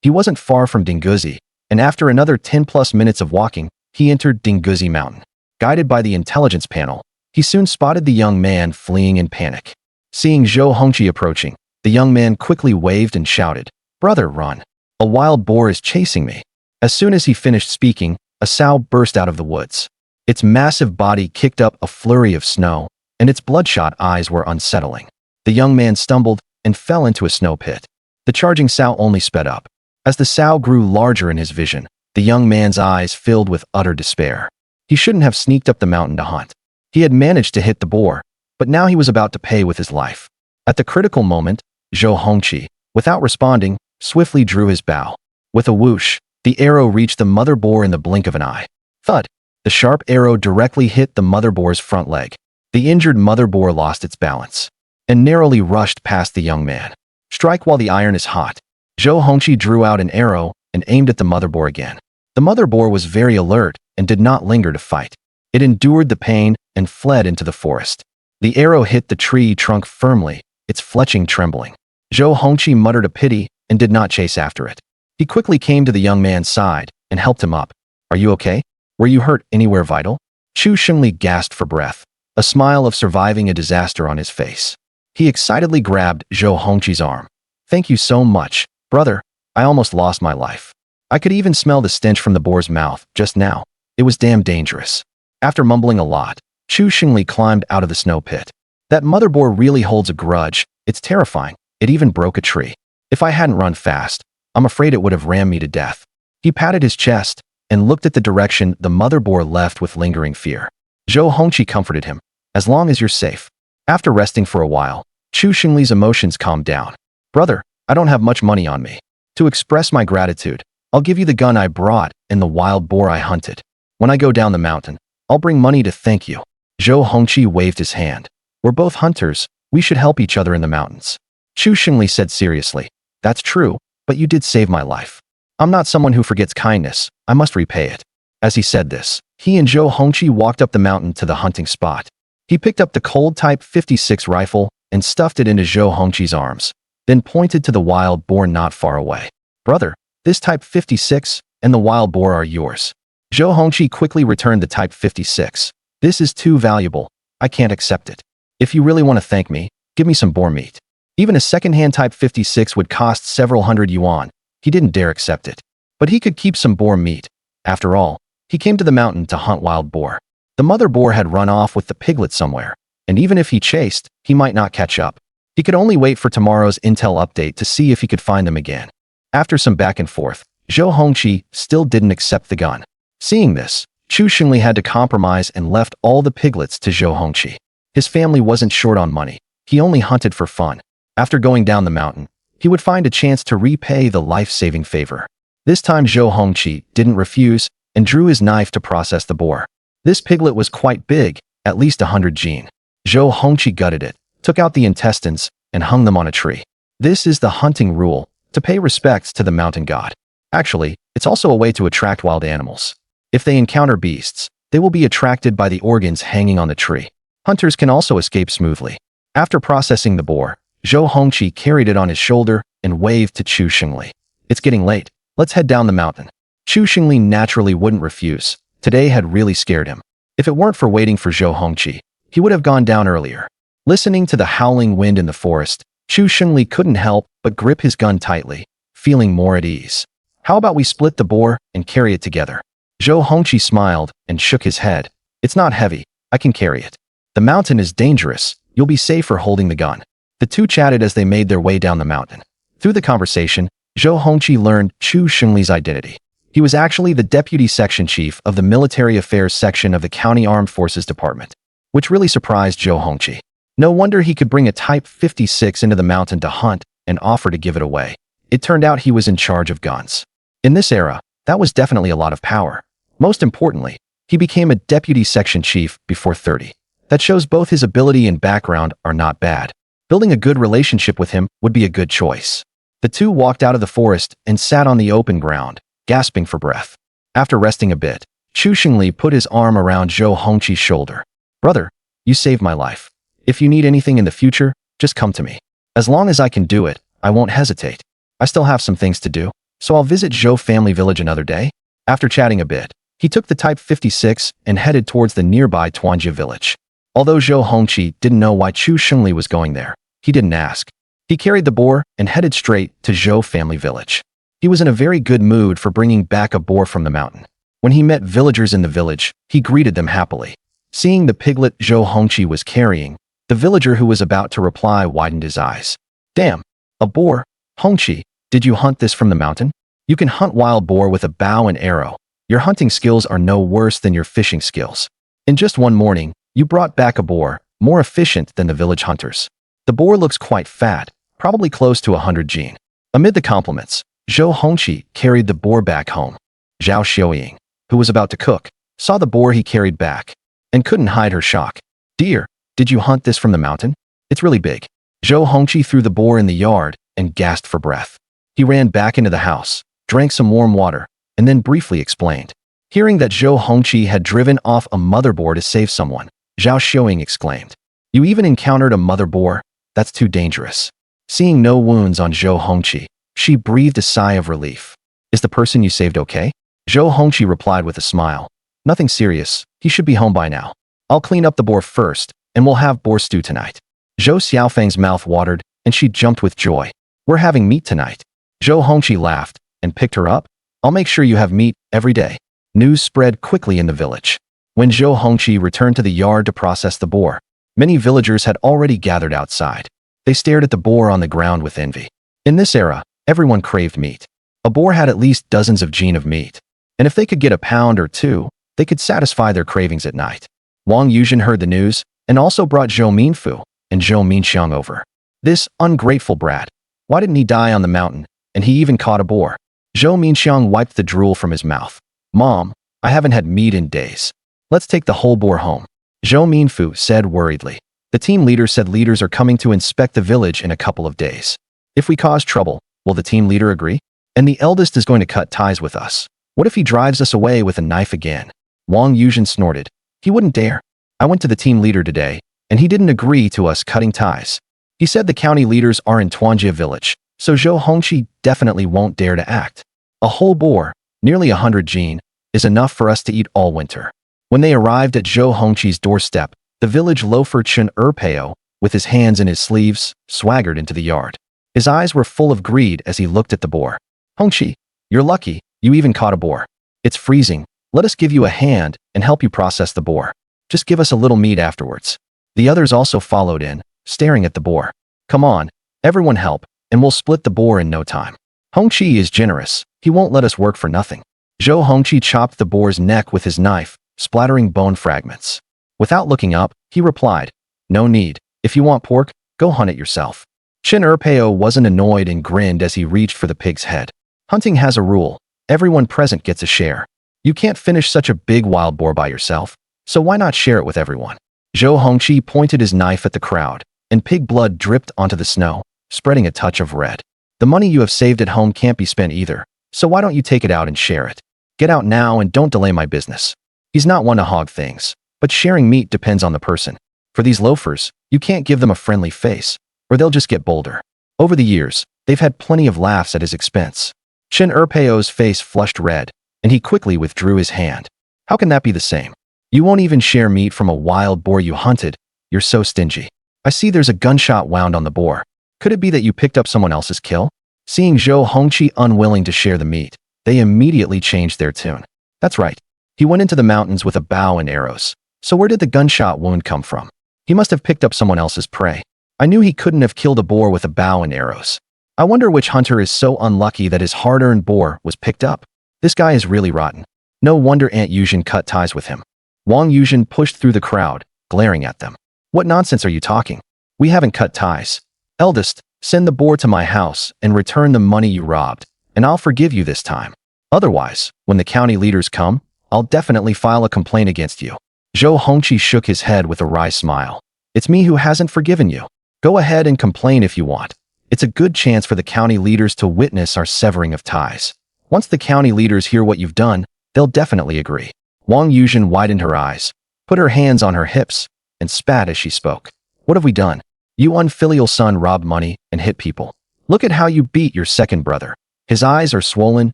He wasn't far from Dinguzi, and after another 10+ minutes of walking, he entered Dinguzi Mountain. Guided by the intelligence panel, he soon spotted the young man fleeing in panic. Seeing Zhou Hongqi approaching, the young man quickly waved and shouted, "Brother, run! A wild boar is chasing me." As soon as he finished speaking, a sow burst out of the woods. Its massive body kicked up a flurry of snow, and its bloodshot eyes were unsettling. The young man stumbled and fell into a snow pit. The charging sow only sped up. As the sow grew larger in his vision, the young man's eyes filled with utter despair. He shouldn't have sneaked up the mountain to hunt. He had managed to hit the boar, but now he was about to pay with his life. At the critical moment, Zhou Hongqi, without responding, swiftly drew his bow. With a whoosh, the arrow reached the mother boar in the blink of an eye. Thud! The sharp arrow directly hit the mother boar's front leg. The injured mother boar lost its balance and narrowly rushed past the young man. Strike while the iron is hot. Zhou Hongqi drew out an arrow and aimed at the mother boar again. The mother boar was very alert and did not linger to fight. It endured the pain and fled into the forest. The arrow hit the tree trunk firmly, its fletching trembling. Zhou Hongqi muttered a pity and did not chase after it. He quickly came to the young man's side and helped him up. "Are you okay? Were you hurt anywhere vital?" Chu Shengli gasped for breath, a smile of surviving a disaster on his face. He excitedly grabbed Zhou Hongqi's arm. Thank you so much, brother. I almost lost my life. I could even smell the stench from the boar's mouth just now. It was damn dangerous. After mumbling a lot, Zhou Hongqi climbed out of the snow pit. That mother boar really holds a grudge. It's terrifying. It even broke a tree. If I hadn't run fast, I'm afraid it would have rammed me to death. He patted his chest and looked at the direction the mother boar left with lingering fear. Zhou Hongqi comforted him. As long as you're safe. After resting for a while, Zhou Hongqi's emotions calmed down. Brother, I don't have much money on me. To express my gratitude, I'll give you the gun I brought and the wild boar I hunted. When I go down the mountain, I'll bring money to thank you. Zhou Hongqi waved his hand. We're both hunters. We should help each other in the mountains. Zhou Hongqi said seriously. That's true, but you did save my life. I'm not someone who forgets kindness. I must repay it. As he said this, he and Zhou Hongqi walked up the mountain to the hunting spot. He picked up the cold Type 56 rifle and stuffed it into Zhou Hongqi's arms, then pointed to the wild boar not far away. Brother, this Type 56 and the wild boar are yours. Zhou Hongqi quickly returned the Type 56. This is too valuable. I can't accept it. If you really want to thank me, give me some boar meat. Even a second-hand Type 56 would cost several hundred yuan. He didn't dare accept it. But he could keep some boar meat. After all, he came to the mountain to hunt wild boar. The mother boar had run off with the piglet somewhere, and even if he chased, he might not catch up. He could only wait for tomorrow's intel update to see if he could find them again. After some back and forth, Zhou Hongqi still didn't accept the gun. Seeing this, Zhou Hongqi had to compromise and left all the piglets to Zhou Hongqi. His family wasn't short on money. He only hunted for fun. After going down the mountain, he would find a chance to repay the life-saving favor. This time Zhou Hongqi didn't refuse and drew his knife to process the boar. This piglet was quite big, at least 100 jin. Zhou Hongqi gutted it, took out the intestines, and hung them on a tree. This is the hunting rule, to pay respects to the mountain god. Actually, it's also a way to attract wild animals. If they encounter beasts, they will be attracted by the organs hanging on the tree. Hunters can also escape smoothly. After processing the boar, Zhou Hongqi carried it on his shoulder and waved to Zhou Hongqi. It's getting late. Let's head down the mountain. Zhou Hongqi naturally wouldn't refuse. Today had really scared him. If it weren't for waiting for Zhou Hongqi, he would have gone down earlier. Listening to the howling wind in the forest, Zhou Hongqi couldn't help but grip his gun tightly, feeling more at ease. How about we split the boar and carry it together? Zhou Hongqi smiled and shook his head. It's not heavy. I can carry it. The mountain is dangerous. You'll be safer holding the gun. The two chatted as they made their way down the mountain. Through the conversation, Zhou Hongqi learned Zhou Hongqi's identity. He was actually the deputy section chief of the military affairs section of the County Armed Forces Department, which really surprised Zhou Hongqi. No wonder he could bring a Type 56 into the mountain to hunt and offer to give it away. It turned out he was in charge of guns. In this era, that was definitely a lot of power. Most importantly, he became a deputy section chief before 30. That shows both his ability and background are not bad. Building a good relationship with him would be a good choice. The two walked out of the forest and sat on the open ground, gasping for breath. After resting a bit, Zhou Hongqi put his arm around Zhou Hongqi's shoulder. Brother, you saved my life. If you need anything in the future, just come to me. As long as I can do it, I won't hesitate. I still have some things to do, so I'll visit Zhou family village another day. After chatting a bit, he took the Type 56 and headed towards the nearby Tuanjia village. Although Zhou Hongqi didn't know why Zhou Hongqi was going there, he didn't ask. He carried the boar and headed straight to Zhou family village. He was in a very good mood for bringing back a boar from the mountain. When he met villagers in the village, he greeted them happily. Seeing the piglet Zhou Hongqi was carrying, the villager who was about to reply widened his eyes. Damn, a boar? Hongqi, did you hunt this from the mountain? You can hunt wild boar with a bow and arrow. Your hunting skills are no worse than your fishing skills. In just one morning, you brought back a boar, more efficient than the village hunters. The boar looks quite fat, probably close to 100 jin. Amid the compliments, Zhou Hongqi carried the boar back home. Zhao Xiaoying, who was about to cook, saw the boar he carried back and couldn't hide her shock. Dear, did you hunt this from the mountain? It's really big. Zhou Hongqi threw the boar in the yard and gasped for breath. He ran back into the house, drank some warm water, and then briefly explained. Hearing that Zhou Hongqi had driven off a mother boar to save someone, Zhao Xiaoying exclaimed. You even encountered a mother boar? That's too dangerous. Seeing no wounds on Zhou Hongqi, she breathed a sigh of relief. Is the person you saved okay? Zhou Hongqi replied with a smile. Nothing serious. He should be home by now. I'll clean up the boar first, and we'll have boar stew tonight. Zhou Xiaofeng's mouth watered, and she jumped with joy. We're having meat tonight. Zhou Hongqi laughed and picked her up. I'll make sure you have meat every day. News spread quickly in the village. When Zhou Hongqi returned to the yard to process the boar, many villagers had already gathered outside. They stared at the boar on the ground with envy. In this era, everyone craved meat. A boar had at least dozens of gene of meat. And if they could get a pound or two, they could satisfy their cravings at night. Wang Yuzhen heard the news and also brought Zhou Minfu and Zhou Minxiang over. This ungrateful brat. Why didn't he die on the mountain? And he even caught a boar. Zhou Minxiang wiped the drool from his mouth. Mom, I haven't had meat in days. Let's take the whole boar home. Zhou Minfu said worriedly. The team leader said leaders are coming to inspect the village in a couple of days. If we cause trouble, will the team leader agree? And the eldest is going to cut ties with us. What if he drives us away with a knife again? Wang Yuzhen snorted. He wouldn't dare. I went to the team leader today, and he didn't agree to us cutting ties. He said the county leaders are in Tuanjia village, so Zhou Hongqi definitely won't dare to act. A whole boar, nearly 100 gene, is enough for us to eat all winter. When they arrived at Zhou Hongqi's doorstep, the village loafer Chen Erpeo, with his hands in his sleeves, swaggered into the yard. His eyes were full of greed as he looked at the boar. Hongqi, you're lucky, you even caught a boar. It's freezing. Let us give you a hand and help you process the boar. Just give us a little meat afterwards. The others also followed in, staring at the boar. Come on, everyone help, and we'll split the boar in no time. Hongqi is generous. He won't let us work for nothing. Zhou Hongqi chopped the boar's neck with his knife, splattering bone fragments. Without looking up, he replied, No need. If you want pork, go hunt it yourself. Chen Erpeo wasn't annoyed and grinned as he reached for the pig's head. Hunting has a rule. Everyone present gets a share. You can't finish such a big wild boar by yourself, so why not share it with everyone? Zhou Hongqi pointed his knife at the crowd, and pig blood dripped onto the snow, spreading a touch of red. The money you have saved at home can't be spent either, so why don't you take it out and share it? Get out now and don't delay my business. He's not one to hog things, but sharing meat depends on the person. For these loafers, you can't give them a friendly face, or they'll just get bolder. Over the years, they've had plenty of laughs at his expense. Chen Erpeo's face flushed red, and he quickly withdrew his hand. How can that be the same? You won't even share meat from a wild boar you hunted. You're so stingy. I see there's a gunshot wound on the boar. Could it be that you picked up someone else's kill? Seeing Zhou Hongqi unwilling to share the meat, they immediately changed their tune. That's right. He went into the mountains with a bow and arrows. So where did the gunshot wound come from? He must have picked up someone else's prey. I knew he couldn't have killed a boar with a bow and arrows. I wonder which hunter is so unlucky that his hard-earned boar was picked up. This guy is really rotten. No wonder Aunt Yuzhen cut ties with him. Wang Yuzhen pushed through the crowd, glaring at them. What nonsense are you talking? We haven't cut ties. Eldest, send the boar to my house and return the money you robbed, and I'll forgive you this time. Otherwise, when the county leaders come, I'll definitely file a complaint against you. Zhou Hongqi shook his head with a wry smile. It's me who hasn't forgiven you. Go ahead and complain if you want. It's a good chance for the county leaders to witness our severing of ties. Once the county leaders hear what you've done, they'll definitely agree. Wang Yuzhen widened her eyes, put her hands on her hips, and spat as she spoke. What have we done? You unfilial son robbed money and hit people. Look at how you beat your second brother. His eyes are swollen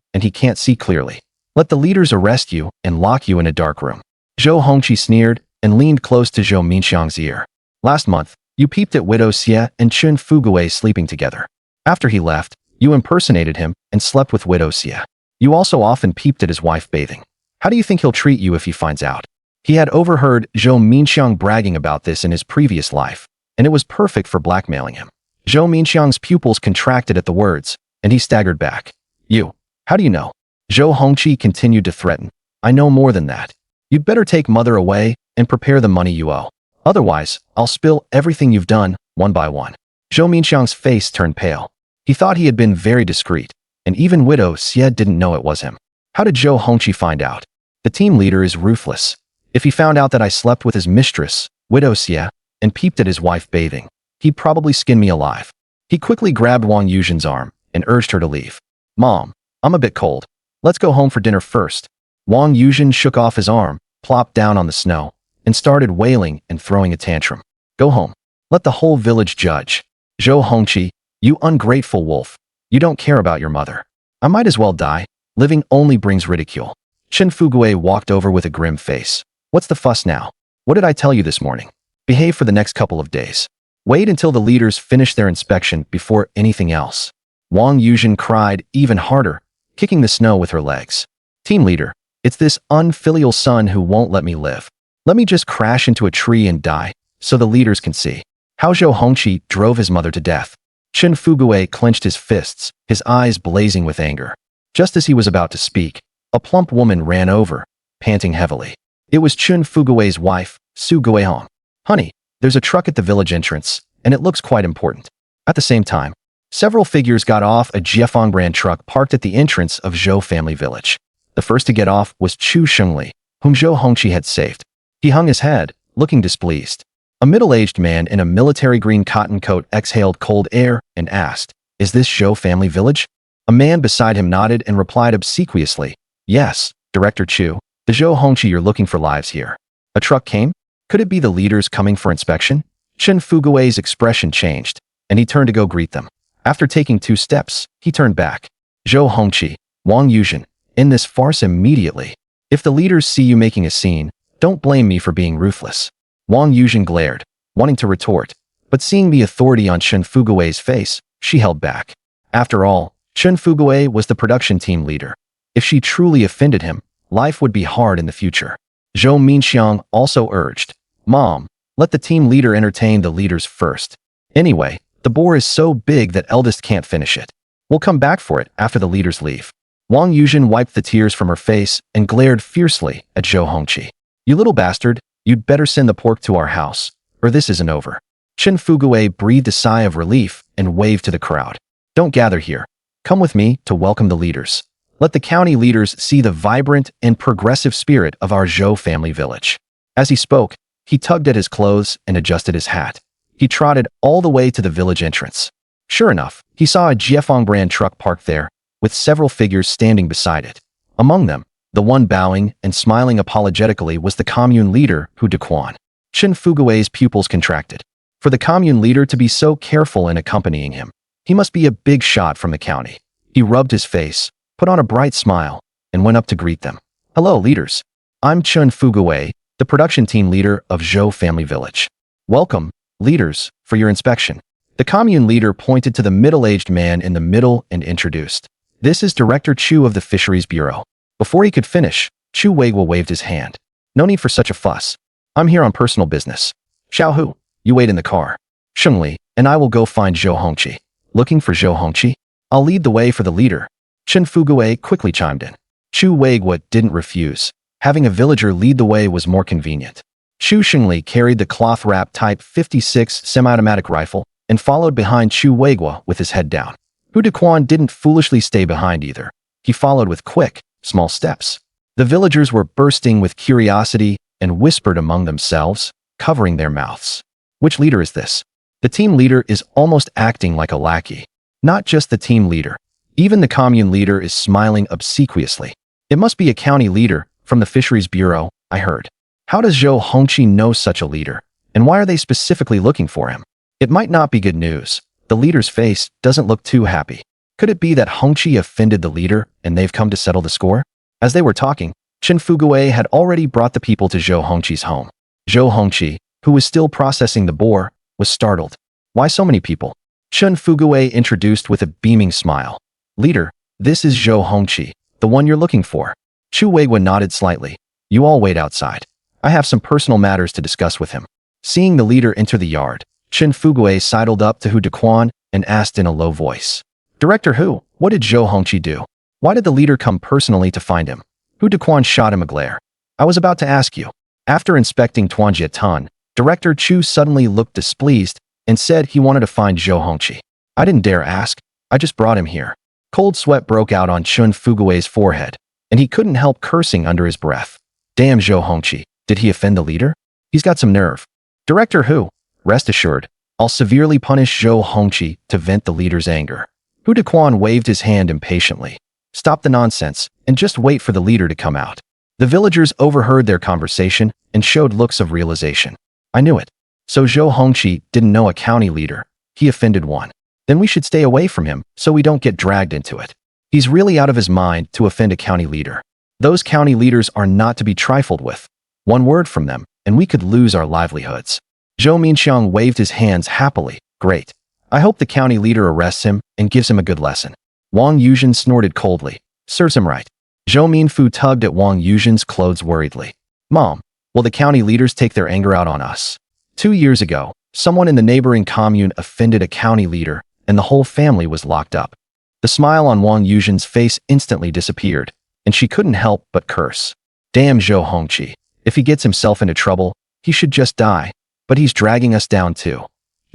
and he can't see clearly. Let the leaders arrest you and lock you in a dark room. Zhou Hongqi sneered and leaned close to Zhou Minxiang's ear. Last month, you peeped at Widow Xie and Chen Fugui sleeping together. After he left, you impersonated him and slept with Widow Xie. You also often peeped at his wife bathing. How do you think he'll treat you if he finds out? He had overheard Zhou Minxiang bragging about this in his previous life, and it was perfect for blackmailing him. Zhou Minxiang's pupils contracted at the words, and he staggered back. You, how do you know? Zhou Hongqi continued to threaten. I know more than that. You'd better take mother away and prepare the money you owe. Otherwise, I'll spill everything you've done, one by one. Zhou Minxiang's face turned pale. He thought he had been very discreet, and even Widow Xie didn't know it was him. How did Zhou Hongqi find out? The team leader is ruthless. If he found out that I slept with his mistress, Widow Xie, and peeped at his wife bathing, he'd probably skin me alive. He quickly grabbed Wang Yuzhen's arm and urged her to leave. Mom, I'm a bit cold. Let's go home for dinner first. Wang Yuzhen shook off his arm, plopped down on the snow, and started wailing and throwing a tantrum. Go home. Let the whole village judge. Zhou Hongqi, you ungrateful wolf. You don't care about your mother. I might as well die. Living only brings ridicule. Chen Fugui walked over with a grim face. What's the fuss now? What did I tell you this morning? Behave for the next couple of days. Wait until the leaders finish their inspection before anything else. Wang Yuzhen cried even harder, kicking the snow with her legs. Team leader, it's this unfilial son who won't let me live. Let me just crash into a tree and die, so the leaders can see how Zhou Hongqi drove his mother to death. Chen Fuguwei clenched his fists, his eyes blazing with anger. Just as he was about to speak, a plump woman ran over, panting heavily. It was Chen Fuguwei's wife, Su Guihong. Honey, there's a truck at the village entrance, and it looks quite important. At the same time, several figures got off a Jiefeng brand truck parked at the entrance of Zhou family village. The first to get off was Chu Shengli, whom Zhou Hongqi had saved. He hung his head, looking displeased. A middle-aged man in a military green cotton coat exhaled cold air and asked, "Is this Zhou family village?" A man beside him nodded and replied obsequiously, "Yes, Director Chu, the Zhou Hongqi you're looking for lives here." A truck came? Could it be the leaders coming for inspection? Chen Fuguwei's expression changed, and he turned to go greet them. After taking 2 steps, he turned back. "Zhou Hongqi, Wang Yuzhen, end this farce immediately. If the leaders see you making a scene, don't blame me for being ruthless." Wang Yuzhen glared, wanting to retort, but seeing the authority on Chen Fuguwei's face, she held back. After all, Chen Fuguwei was the production team leader. If she truly offended him, life would be hard in the future. Zhou Minxiang also urged, "Mom, let the team leader entertain the leaders first. Anyway, the boar is so big that eldest can't finish it. We'll come back for it after the leaders leave." Wang Yuzhen wiped the tears from her face and glared fiercely at Zhou Hongqi. "You little bastard, you'd better send the pork to our house, or this isn't over." Chen Fuguwei breathed a sigh of relief and waved to the crowd. "Don't gather here. Come with me to welcome the leaders. Let the county leaders see the vibrant and progressive spirit of our Zhou family village." As he spoke, he tugged at his clothes and adjusted his hat. He trotted all the way to the village entrance. Sure enough, he saw a Jiefeng brand truck parked there, with several figures standing beside it. Among them, the one bowing and smiling apologetically was the commune leader, Hu Dequan. Chen Fuguwei's pupils contracted. For the commune leader to be so careful in accompanying him, he must be a big shot from the county. He rubbed his face, put on a bright smile, and went up to greet them. "Hello, leaders. I'm Chen Fuguwei, the production team leader of Zhou family village. Welcome, leaders, for your inspection." The commune leader pointed to the middle-aged man in the middle and introduced, "This is Director Chu of the Fisheries Bureau." Before he could finish, Chu Weiguo waved his hand. "No need for such a fuss. I'm here on personal business. Xiaohu, you wait in the car. Shengli and I will go find Zhou Hongqi." "Looking for Zhou Hongqi? I'll lead the way for the leader." Chen Fuguwei quickly chimed in. Chu Weiguo didn't refuse. Having a villager lead the way was more convenient. Chu Shengli carried the cloth-wrapped Type 56 semi-automatic rifle and followed behind Chu Weiguo with his head down. Hu Dequan didn't foolishly stay behind either. He followed with quick, small steps. The villagers were bursting with curiosity and whispered among themselves, covering their mouths. "Which leader is this?" The team leader is almost acting like a lackey. Not just the team leader. Even the commune leader is smiling obsequiously. "It must be a county leader from the Fisheries Bureau, I heard. How does Zhou Hongqi know such a leader? And why are they specifically looking for him?" It might not be good news. The leader's face doesn't look too happy. Could it be that Hongqi offended the leader and they've come to settle the score? As they were talking, Chen Fuguwei had already brought the people to Zhou Hongqi's home. Zhou Hongqi, who was still processing the boar, was startled. "Why so many people?" Chen Fuguwei introduced with a beaming smile. "Leader, this is Zhou Hongqi, the one you're looking for." Chu Weiguo nodded slightly. "You all wait outside. I have some personal matters to discuss with him." Seeing the leader enter the yard, Chen Fuguwei sidled up to Hu Dequan and asked in a low voice, "Director Hu, what did Zhou Hongqi do? Why did the leader come personally to find him?" Hu Dequan shot him a glare. "I was about to ask you." After inspecting Tuanjietan, Director Chu suddenly looked displeased and said he wanted to find Zhou Hongqi. "I didn't dare ask. I just brought him here." Cold sweat broke out on Chen Fuguwei's forehead, and he couldn't help cursing under his breath. Damn Zhou Hongqi, did he offend the leader? He's got some nerve. "Director Hu, rest assured, I'll severely punish Zhou Hongqi to vent the leader's anger." Hu Dequan waved his hand impatiently. "Stop the nonsense and just wait for the leader to come out." The villagers overheard their conversation and showed looks of realization. "I knew it. So Zhou Hongqi didn't know a county leader. He offended one. Then we should stay away from him so we don't get dragged into it. He's really out of his mind to offend a county leader. Those county leaders are not to be trifled with. One word from them, and we could lose our livelihoods." Zhou Minxiang waved his hands happily. Great. I hope the county leader arrests him and gives him a good lesson. Wang Yuzhen snorted coldly. Serves him right. Zhou Minfu tugged at Wang Yuzhen's clothes worriedly. Mom, will the county leaders take their anger out on us? 2 years ago, someone in the neighboring commune offended a county leader, and the whole family was locked up. The smile on Wang Yuzhen's face instantly disappeared, and she couldn't help but curse. Damn Zhou Hongqi. If he gets himself into trouble, he should just die, but he's dragging us down too.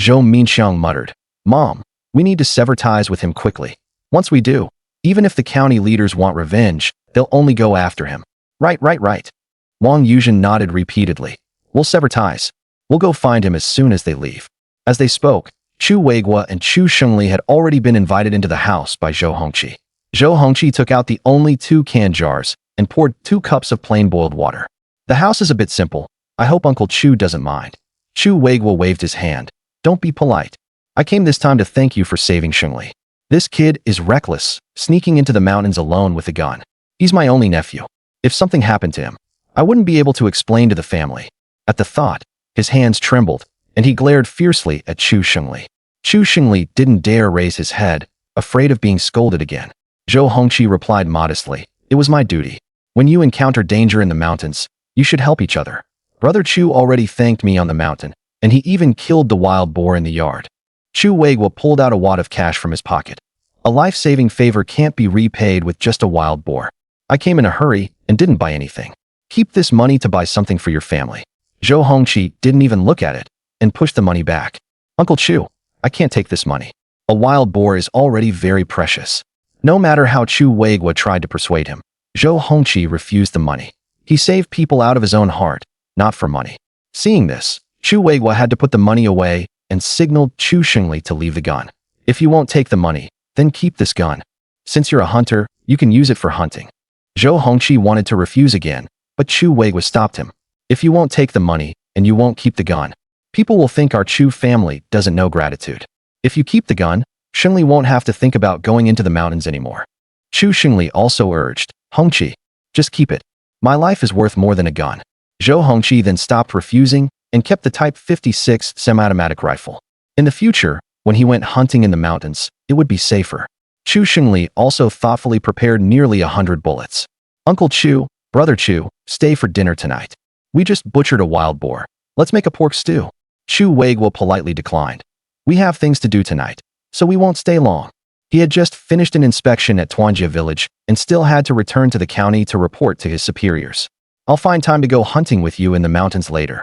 Zhou Minxiang muttered. Mom, we need to sever ties with him quickly. Once we do, even if the county leaders want revenge, they'll only go after him. Right. Wang Yuzhen nodded repeatedly. We'll sever ties. We'll go find him as soon as they leave. As they spoke, Chu Weiguo and Chu Shengli had already been invited into the house by Zhou Hongqi. Zhou Hongqi took out the only 2 can jars and poured 2 cups of plain boiled water. The house is a bit simple. I hope Uncle Chu doesn't mind. Chu Weiguo waved his hand. Don't be polite. I came this time to thank you for saving Shengli. This kid is reckless, sneaking into the mountains alone with a gun. He's my only nephew. If something happened to him, I wouldn't be able to explain to the family. At the thought, his hands trembled, and he glared fiercely at Chu Shengli. Chu Shengli didn't dare raise his head, afraid of being scolded again. Zhou Hongqi replied modestly, It was my duty. When you encounter danger in the mountains, you should help each other. Brother Chu already thanked me on the mountain, and he even killed the wild boar in the yard. Chu Weiguo pulled out a wad of cash from his pocket. A life-saving favor can't be repaid with just a wild boar. I came in a hurry and didn't buy anything. Keep this money to buy something for your family. Zhou Hongqi didn't even look at it and pushed the money back. Uncle Chu, I can't take this money. A wild boar is already very precious. No matter how Chu Weiguo tried to persuade him, Zhou Hongqi refused the money. He saved people out of his own heart, not for money. Seeing this, Chu Weiguo had to put the money away and signaled Chu Shengli to leave the gun. If you won't take the money, then keep this gun. Since you're a hunter, you can use it for hunting. Zhou Hongqi wanted to refuse again, but Chu Weiguo stopped him. If you won't take the money and you won't keep the gun, people will think our Chu family doesn't know gratitude. If you keep the gun, Shengli won't have to think about going into the mountains anymore. Chu Shengli also urged, Hongqi, just keep it. My life is worth more than a gun. Zhou Hongqi then stopped refusing and kept the Type 56 semi-automatic rifle. In the future, when he went hunting in the mountains, it would be safer. Chu Shengli also thoughtfully prepared nearly 100 bullets. Uncle Chu, Brother Chu, stay for dinner tonight. We just butchered a wild boar. Let's make a pork stew. Chu Weiguo politely declined. We have things to do tonight, so we won't stay long. He had just finished an inspection at Tuanjia village and still had to return to the county to report to his superiors. I'll find time to go hunting with you in the mountains later.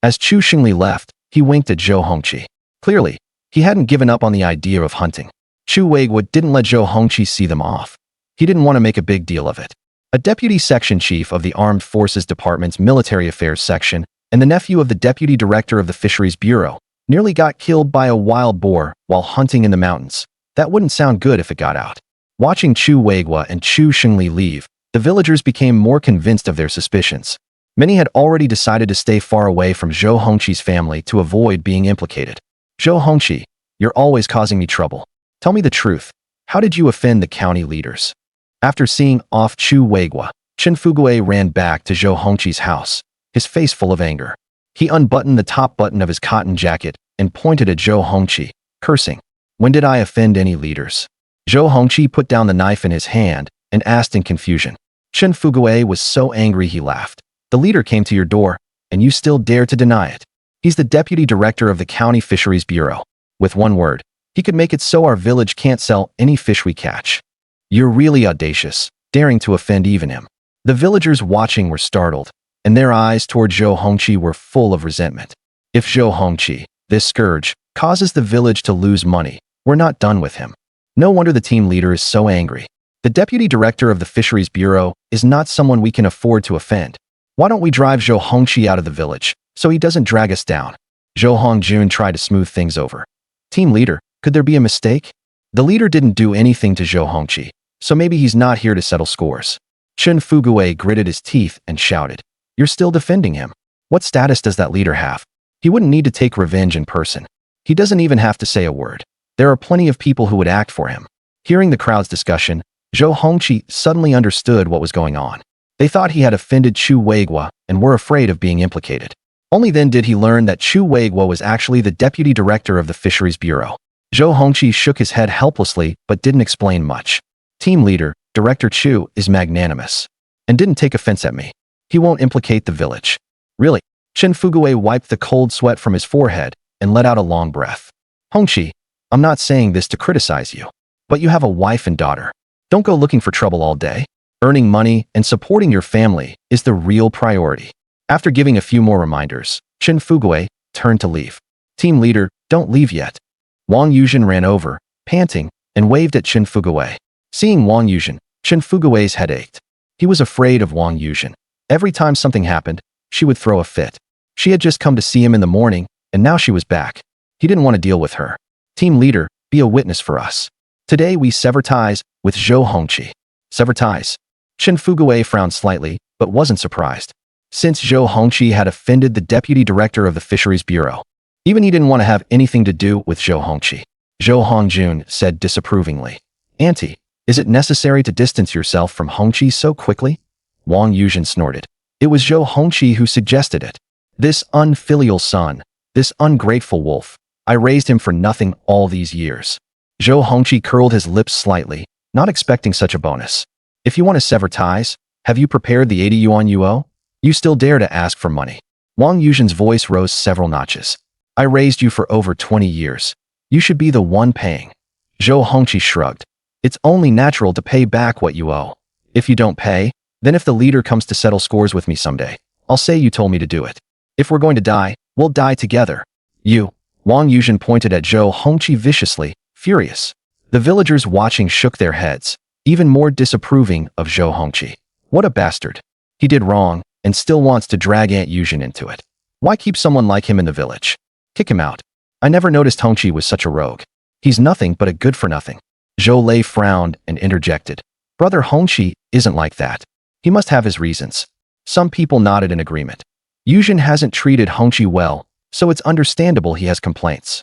As Chu Shengli left, he winked at Zhou Hongqi. Clearly, he hadn't given up on the idea of hunting. Chu Weiguo didn't let Zhou Hongqi see them off. He didn't want to make a big deal of it. A deputy section chief of the Armed Forces Department's Military Affairs section and the nephew of the deputy director of the Fisheries Bureau nearly got killed by a wild boar while hunting in the mountains. That wouldn't sound good if it got out. Watching Chu Weiguo and Chu Shengli leave, the villagers became more convinced of their suspicions. Many had already decided to stay far away from Zhou Hongqi's family to avoid being implicated. Zhou Hongqi, you're always causing me trouble. Tell me the truth. How did you offend the county leaders? After seeing off Chu Weiguo, Chen Fugue ran back to Zhou Hongqi's house, his face full of anger. He unbuttoned the top button of his cotton jacket and pointed at Zhou Hongqi, cursing. When did I offend any leaders? Zhou Hongqi put down the knife in his hand and asked in confusion. Chen Fugue was so angry he laughed. The leader came to your door, and you still dare to deny it. He's the deputy director of the county fisheries bureau. With one word, he could make it so our village can't sell any fish we catch. You're really audacious, daring to offend even him. The villagers watching were startled, and their eyes toward Zhou Hongqi were full of resentment. If Zhou Hongqi, this scourge, causes the village to lose money, we're not done with him. No wonder the team leader is so angry. The deputy director of the Fisheries Bureau is not someone we can afford to offend. Why don't we drive Zhou Hongqi out of the village, so he doesn't drag us down? Zhou Hongjun tried to smooth things over. Team leader, could there be a mistake? The leader didn't do anything to Zhou Hongqi, so maybe he's not here to settle scores. Chen Fugue gritted his teeth and shouted. You're still defending him. What status does that leader have? He wouldn't need to take revenge in person. He doesn't even have to say a word. There are plenty of people who would act for him. Hearing the crowd's discussion, Zhou Hongqi suddenly understood what was going on. They thought he had offended Chu Weiguo and were afraid of being implicated. Only then did he learn that Chu Weiguo was actually the deputy director of the Fisheries Bureau. Zhou Hongqi shook his head helplessly but didn't explain much. Team leader, Director Chu, is magnanimous and didn't take offense at me. He won't implicate the village. Really? Chen Fuguwei wiped the cold sweat from his forehead and let out a long breath. Hongqi, I'm not saying this to criticize you, but you have a wife and daughter. Don't go looking for trouble all day. Earning money and supporting your family is the real priority. After giving a few more reminders, Chen Fuguwei turned to leave. Team leader, don't leave yet. Wang Yuzhen ran over, panting, and waved at Chen Fuguwei. Seeing Wang Yuzhen, Chen Fuguwei's head ached. He was afraid of Wang Yuzhen. Every time something happened, she would throw a fit. She had just come to see him in the morning, and now she was back. He didn't want to deal with her. Team leader, be a witness for us. Today we sever ties with Zhou Hongqi. Sever ties. Chen Fuguwei frowned slightly, but wasn't surprised. Since Zhou Hongqi had offended the deputy director of the Fisheries Bureau, even he didn't want to have anything to do with Zhou Hongqi. Zhou Hongjun said disapprovingly, Auntie, is it necessary to distance yourself from Hongqi so quickly? Wang Yuzhen snorted. It was Zhou Hongqi who suggested it. This unfilial son, this ungrateful wolf, I raised him for nothing all these years. Zhou Hongqi curled his lips slightly, not expecting such a bonus. If you want to sever ties, have you prepared the 80 yuan you owe? You still dare to ask for money. Wang Yuzhen's voice rose several notches. I raised you for over 20 years. You should be the one paying. Zhou Hongqi shrugged. It's only natural to pay back what you owe. If you don't pay, then if the leader comes to settle scores with me someday, I'll say you told me to do it. If we're going to die, we'll die together. You. Wang Yuzhen pointed at Zhou Hongqi viciously, furious. The villagers watching shook their heads, even more disapproving of Zhou Hongqi. What a bastard. He did wrong, and still wants to drag Aunt Yuzhen into it. Why keep someone like him in the village? Kick him out. I never noticed Hongqi was such a rogue. He's nothing but a good-for-nothing. Zhou Lei frowned and interjected. Brother Hongqi isn't like that. He must have his reasons. Some people nodded in agreement. Yuzhen hasn't treated Hongqi well, so it's understandable he has complaints.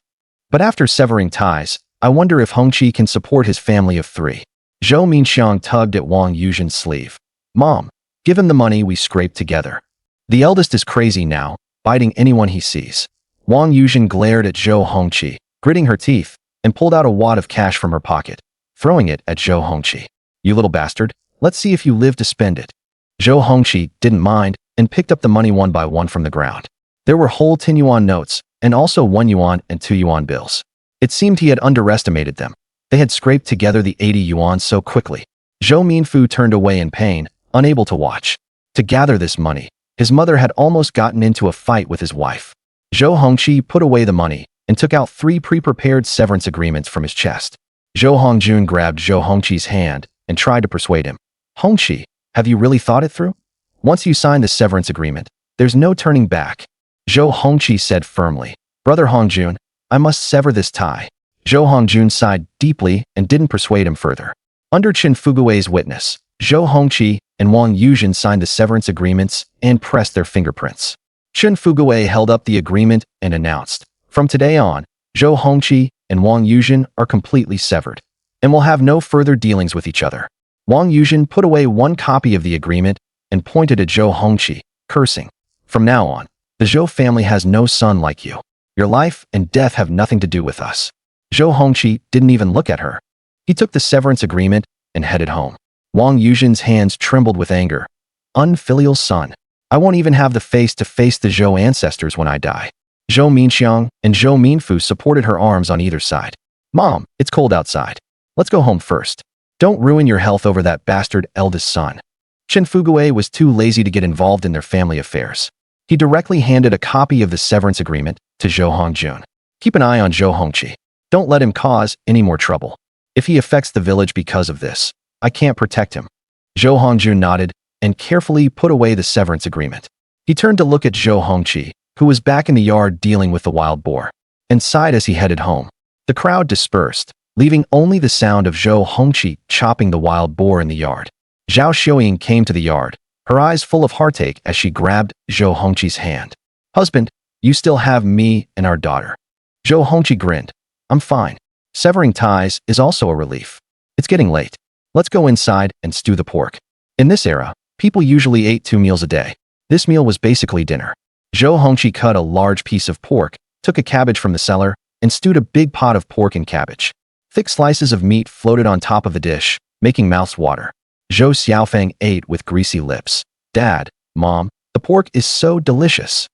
But after severing ties, I wonder if Hongqi can support his family of 3. Zhou Minxiang tugged at Wang Yuzhen's sleeve. Mom, give him the money we scraped together. The eldest is crazy now, biting anyone he sees. Wang Yuzhen glared at Zhou Hongqi, gritting her teeth, and pulled out a wad of cash from her pocket, throwing it at Zhou Hongqi. You little bastard, let's see if you live to spend it. Zhou Hongqi didn't mind and picked up the money one by one from the ground. There were whole 10 yuan notes, and also 1 yuan and 2 yuan bills. It seemed he had underestimated them. They had scraped together the 80 yuan so quickly. Zhou Minfu turned away in pain, unable to watch. To gather this money, his mother had almost gotten into a fight with his wife. Zhou Hongqi put away the money and took out 3 pre-prepared severance agreements from his chest. Zhou Hongjun grabbed Zhou Hongqi's hand and tried to persuade him. Hongqi, have you really thought it through? Once you sign the severance agreement, there's no turning back. Zhou Hongqi said firmly. Brother Hongjun, I must sever this tie. Zhou Hongjun sighed deeply and didn't persuade him further. Under Chen Fuguwei's witness, Zhou Hongqi and Wang Yuzhen signed the severance agreements and pressed their fingerprints. Chen Fuguwei held up the agreement and announced, from today on, Zhou Hongqi and Wang Yuzhen are completely severed, and will have no further dealings with each other. Wang Yuzhen put away one copy of the agreement and pointed at Zhou Hongqi, cursing. From now on, the Zhou family has no son like you. Your life and death have nothing to do with us. Zhou Hongqi didn't even look at her. He took the severance agreement and headed home. Wang Yuzhen's hands trembled with anger. Unfilial son. I won't even have the face to face the Zhou ancestors when I die. Zhou Minxiang and Zhou Minfu supported her arms on either side. Mom, it's cold outside. Let's go home first. Don't ruin your health over that bastard eldest son. Chen Fuguwei was too lazy to get involved in their family affairs. He directly handed a copy of the severance agreement to Zhou Hongjun. Keep an eye on Zhou Hongqi. Don't let him cause any more trouble. If he affects the village because of this, I can't protect him. Zhou Hongjun nodded and carefully put away the severance agreement. He turned to look at Zhou Hongqi, who was back in the yard dealing with the wild boar, and sighed as he headed home. The crowd dispersed, leaving only the sound of Zhou Hongqi chopping the wild boar in the yard. Zhao Xiuying came to the yard, her eyes full of heartache as she grabbed Zhou Hongqi's hand. Husband, you still have me and our daughter. Zhou Hongqi grinned. I'm fine. Severing ties is also a relief. It's getting late. Let's go inside and stew the pork. In this era, people usually ate 2 meals a day. This meal was basically dinner. Zhou Hongqi cut a large piece of pork, took a cabbage from the cellar, and stewed a big pot of pork and cabbage. Thick slices of meat floated on top of the dish, making mouths water. Zhou Xiaofeng ate with greasy lips. Dad, Mom, the pork is so delicious.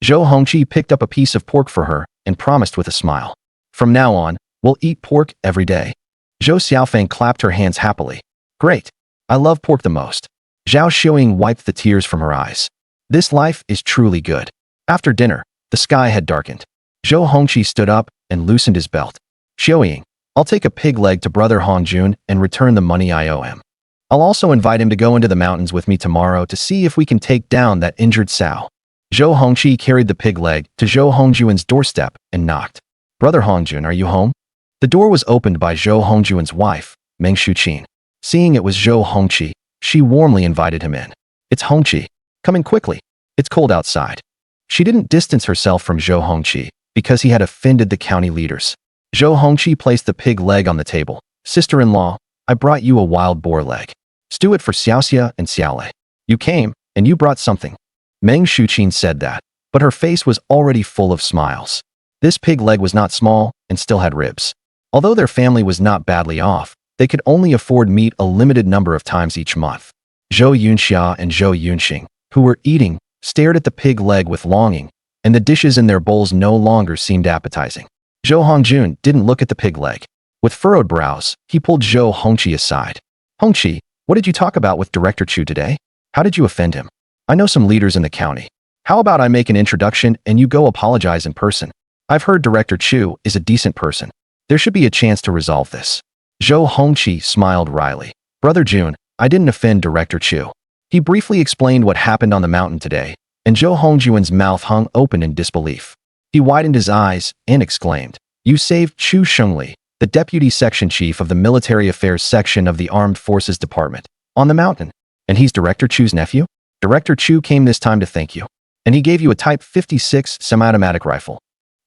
Zhou Hongqi picked up a piece of pork for her and promised with a smile. From now on, we'll eat pork every day. Zhou Xiaofeng clapped her hands happily. Great. I love pork the most. Zhao Xiuying wiped the tears from her eyes. This life is truly good. After dinner, the sky had darkened. Zhou Hongqi stood up and loosened his belt. Xiuying, I'll take a pig leg to brother Hongjun and return the money I owe him. I'll also invite him to go into the mountains with me tomorrow to see if we can take down that injured sow. Zhou Hongqi carried the pig leg to Zhou Hongjuan's doorstep and knocked. Brother Hongjun, are you home? The door was opened by Zhou Hongjuan's wife, Meng Shuqin. Seeing it was Zhou Hongqi, she warmly invited him in. It's Hongqi. Come in quickly. It's cold outside. She didn't distance herself from Zhou Hongqi because he had offended the county leaders. Zhou Hongqi placed the pig leg on the table. Sister-in-law, I brought you a wild boar leg. Stew it for Xiaoxia and Xiaolei. You came, and you brought something. Meng Shuqin said that, but her face was already full of smiles. This pig leg was not small and still had ribs. Although their family was not badly off, they could only afford meat a limited number of times each month. Zhou Yunxia and Zhou Yunxing, who were eating, stared at the pig leg with longing, and the dishes in their bowls no longer seemed appetizing. Zhou Hongjun didn't look at the pig leg. With furrowed brows, he pulled Zhou Hongqi aside. Hongqi, what did you talk about with Director Chu today? How did you offend him? I know some leaders in the county. How about I make an introduction and you go apologize in person? I've heard Director Chu is a decent person. There should be a chance to resolve this. Zhou Hongqi smiled wryly. Brother Jun, I didn't offend Director Chu. He briefly explained what happened on the mountain today, and Zhou Hongjuan's mouth hung open in disbelief. He widened his eyes and exclaimed, You saved Chu Shengli, the deputy section chief of the military affairs section of the Armed Forces Department, on the mountain. And he's Director Chu's nephew? Director Chu came this time to thank you. And he gave you a Type 56 semi-automatic rifle.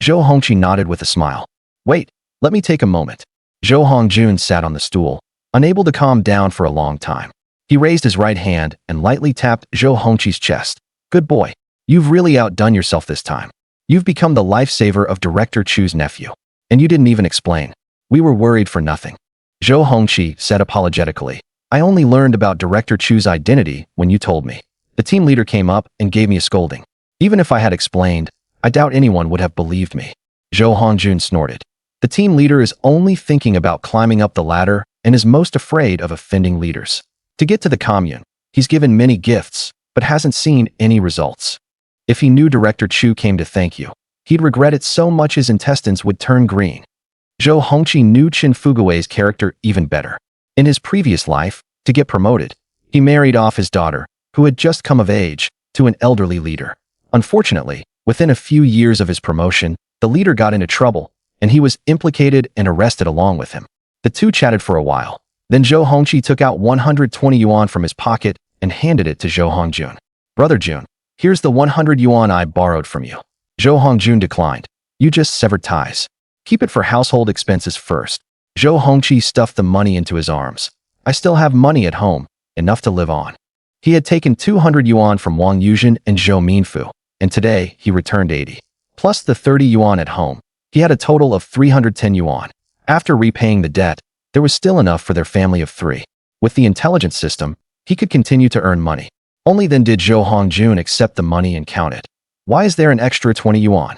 Zhou Hongqi nodded with a smile. Wait, let me take a moment. Zhou Hongjun sat on the stool, unable to calm down for a long time. He raised his right hand and lightly tapped Zhou Hongqi's chest. Good boy. You've really outdone yourself this time. You've become the lifesaver of Director Chu's nephew. And you didn't even explain. We were worried for nothing. Zhou Hongqi said apologetically. I only learned about Director Chu's identity when you told me. The team leader came up and gave me a scolding. Even if I had explained, I doubt anyone would have believed me. Zhou Hongjun snorted. The team leader is only thinking about climbing up the ladder and is most afraid of offending leaders. To get to the commune, he's given many gifts, but hasn't seen any results. If he knew Director Chu came to thank you, he'd regret it so much his intestines would turn green. Zhou Hongqi knew Qin Fugui's character even better. In his previous life, to get promoted, he married off his daughter, who had just come of age, to an elderly leader. Unfortunately, within a few years of his promotion, the leader got into trouble, and he was implicated and arrested along with him. The two chatted for a while. Then Zhou Hongqi took out 120 yuan from his pocket and handed it to Zhou Hongjun. Brother Jun, here's the 100 yuan I borrowed from you. Zhou Hongjun declined. You just severed ties. Keep it for household expenses first. Zhou Hongqi stuffed the money into his arms. I still have money at home, enough to live on. He had taken 200 yuan from Wang Yuzhen and Zhou Minfu, and today he returned 80. Plus the 30 yuan at home, he had a total of 310 yuan. After repaying the debt, there was still enough for their family of 3. With the intelligence system, he could continue to earn money. Only then did Zhou Hongjun accept the money and count it. Why is there an extra 20 yuan?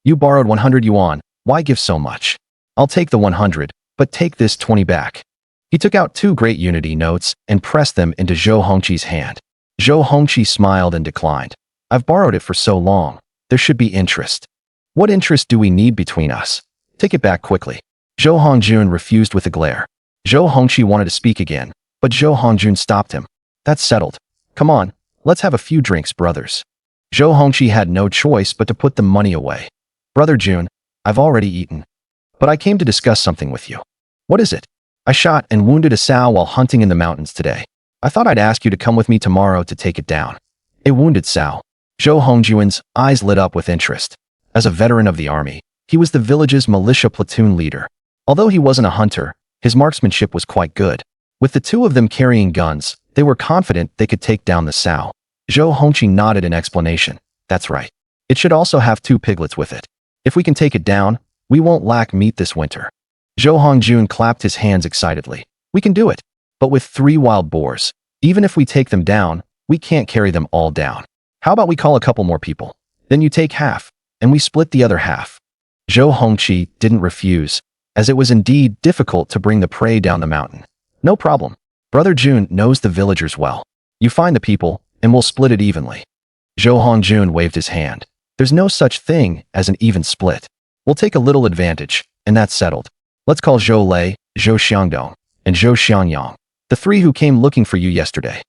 You borrowed 100 yuan, why give so much? I'll take the 100, but take this 20 back. He took out 2 great unity notes and pressed them into Zhou Hongqi's hand. Zhou Hongqi smiled and declined. I've borrowed it for so long. There should be interest. What interest do we need between us? Take it back quickly. Zhou Hongjun refused with a glare. Zhou Hongqi wanted to speak again, but Zhou Hongjun stopped him. That's settled. Come on, let's have a few drinks, brothers. Zhou Hongqi had no choice but to put the money away. Brother Jun, I've already eaten. But I came to discuss something with you. What is it? I shot and wounded a sow while hunting in the mountains today. I thought I'd ask you to come with me tomorrow to take it down. A wounded sow. Zhou Hongjuan's eyes lit up with interest. As a veteran of the army, he was the village's militia platoon leader. Although he wasn't a hunter, his marksmanship was quite good. With the 2 of them carrying guns, they were confident they could take down the sow. Zhou Hongqi nodded in explanation. That's right. It should also have 2 piglets with it. If we can take it down, we won't lack meat this winter. Zhou Hongqi clapped his hands excitedly. We can do it. But with 3 wild boars, even if we take them down, we can't carry them all down. How about we call a couple more people? Then you take half, and we split the other half. Zhou Hongqi didn't refuse, as it was indeed difficult to bring the prey down the mountain. No problem. Brother Jun knows the villagers well. You find the people, and we'll split it evenly. Zhou Hongqi waved his hand. There's no such thing as an even split. We'll take a little advantage, and that's settled. Let's call Zhou Lei, Zhou Xiangdong, and Zhou Xiangyang, the 3 who came looking for you yesterday.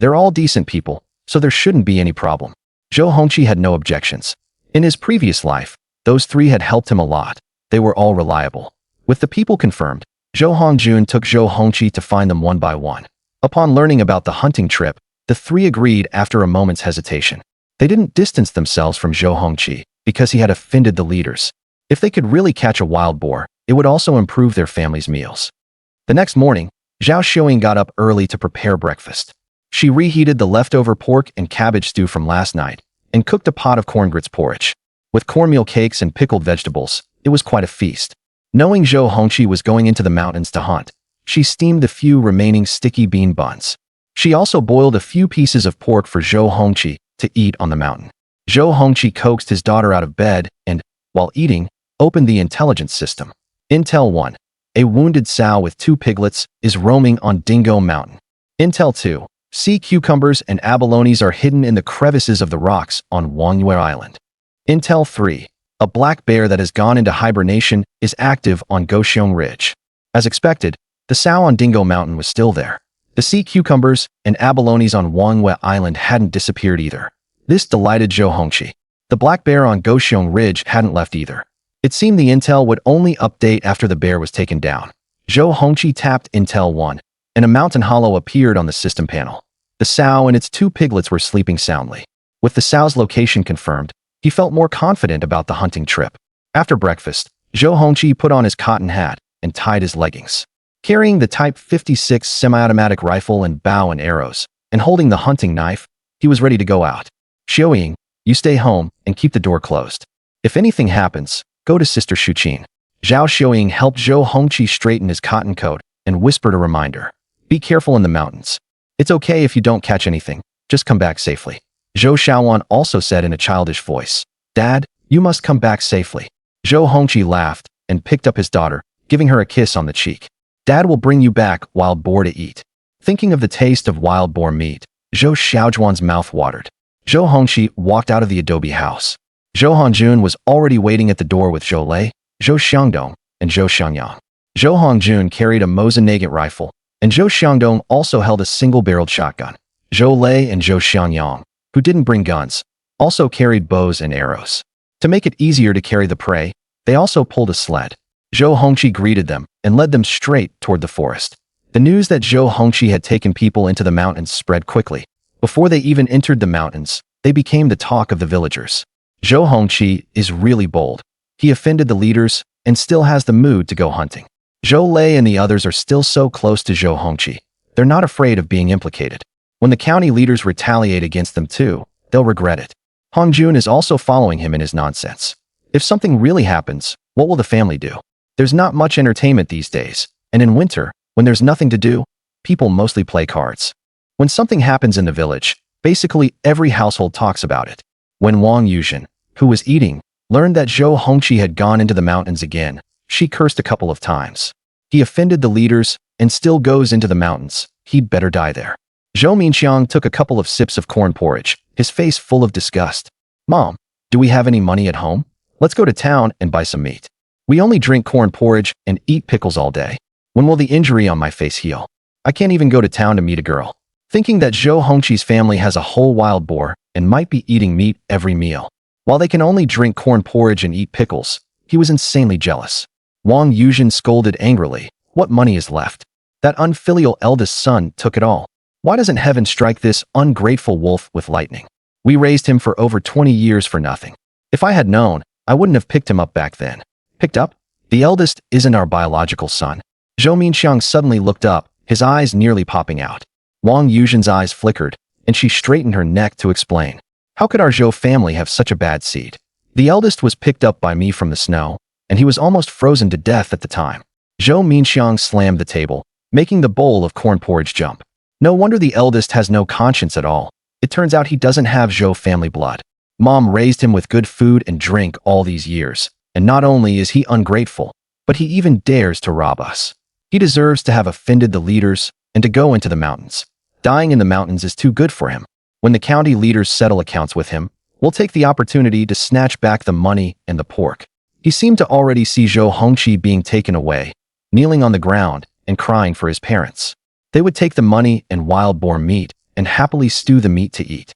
They're all decent people, so there shouldn't be any problem. Zhou Hongqi had no objections. In his previous life, those 3 had helped him a lot. They were all reliable. With the people confirmed, Zhou Hongqi took Zhou Hongqi to find them one by one. Upon learning about the hunting trip, the 3 agreed after a moment's hesitation. They didn't distance themselves from Zhou Hongqi because he had offended the leaders. If they could really catch a wild boar, it would also improve their family's meals. The next morning, Zhao Xiuying got up early to prepare breakfast. She reheated the leftover pork and cabbage stew from last night and cooked a pot of corn grits porridge. With cornmeal cakes and pickled vegetables, it was quite a feast. Knowing Zhou Hongqi was going into the mountains to hunt, she steamed the few remaining sticky bean buns. She also boiled a few pieces of pork for Zhou Hongqi to eat on the mountain. Zhou Hongqi coaxed his daughter out of bed and, while eating, opened the intelligence system. Intel 1. A wounded sow with 2 piglets is roaming on Dingo Mountain. Intel 2. Sea cucumbers and abalones are hidden in the crevices of the rocks on Wangyue Island. Intel 3. A black bear that has gone into hibernation is active on Goxiong Ridge. As expected, the sow on Dingo Mountain was still there. The sea cucumbers and abalones on Wangyue Island hadn't disappeared either. This delighted Zhou Hongqi. The black bear on Goxiong Ridge hadn't left either. It seemed the intel would only update after the bear was taken down. Zhou Hongqi tapped Intel 1, and a mountain hollow appeared on the system panel. The sow and its 2 piglets were sleeping soundly. With the sow's location confirmed, he felt more confident about the hunting trip. After breakfast, Zhou Hongqi put on his cotton hat and tied his leggings. Carrying the Type 56 semi-automatic rifle and bow and arrows, and holding the hunting knife, he was ready to go out. Xiuying, you stay home and keep the door closed. If anything happens, go to Sister Shuqin. Zhao Xiuying helped Zhou Hongqi straighten his cotton coat and whispered a reminder. Be careful in the mountains. It's okay if you don't catch anything, just come back safely. Zhou Xiaowan also said in a childish voice, Dad, you must come back safely. Zhou Hongqi laughed and picked up his daughter, giving her a kiss on the cheek. Dad will bring you back wild boar to eat. Thinking of the taste of wild boar meat, Zhou Xiaojuan's mouth watered. Zhou Hongqi walked out of the adobe house. Zhou Hongqi was already waiting at the door with Zhou Lei, Zhou Xiangdong, and Zhou Xiangyang. Zhou Hongqi carried a Mosin Nagant rifle, and Zhou Xiangdong also held a single-barreled shotgun. Zhou Lei and Zhou Xiangyang, who didn't bring guns, also carried bows and arrows. To make it easier to carry the prey, they also pulled a sled. Zhou Hongqi greeted them and led them straight toward the forest. The news that Zhou Hongqi had taken people into the mountains spread quickly. Before they even entered the mountains, they became the talk of the villagers. Zhou Hongqi is really bold. He offended the leaders and still has the mood to go hunting. Zhou Lei and the others are still so close to Zhou Hongqi. They're not afraid of being implicated. When the county leaders retaliate against them too, they'll regret it. Hongjun is also following him in his nonsense. If something really happens, what will the family do? There's not much entertainment these days, and in winter, when there's nothing to do, people mostly play cards. When something happens in the village, basically every household talks about it. When Wang Yuzhen, who was eating, learned that Zhou Hongqi had gone into the mountains again, she cursed a couple of times. He offended the leaders and still goes into the mountains. He'd better die there. Zhou Minxiang took a couple of sips of corn porridge, his face full of disgust. Mom, do we have any money at home? Let's go to town and buy some meat. We only drink corn porridge and eat pickles all day. When will the injury on my face heal? I can't even go to town to meet a girl. Thinking that Zhou Hongqi's family has a whole wild boar and might be eating meat every meal. While they can only drink corn porridge and eat pickles, he was insanely jealous. Wang Yuzhen scolded angrily. What money is left? That unfilial eldest son took it all. Why doesn't heaven strike this ungrateful wolf with lightning? We raised him for over 20 years for nothing. If I had known, I wouldn't have picked him up back then. Picked up? The eldest isn't our biological son. Zhou Minxiang suddenly looked up, his eyes nearly popping out. Wang Yuzhen's eyes flickered, and she straightened her neck to explain. How could our Zhou family have such a bad seed? The eldest was picked up by me from the snow, and he was almost frozen to death at the time. Zhou Minxiang slammed the table, making the bowl of corn porridge jump. No wonder the eldest has no conscience at all. It turns out he doesn't have Zhou family blood. Mom raised him with good food and drink all these years, and not only is he ungrateful, but he even dares to rob us. He deserves to have offended the leaders and to go into the mountains. Dying in the mountains is too good for him. When the county leaders settle accounts with him, we'll take the opportunity to snatch back the money and the pork. He seemed to already see Zhou Hongqi being taken away, kneeling on the ground and crying for his parents. They would take the money and wild boar meat and happily stew the meat to eat.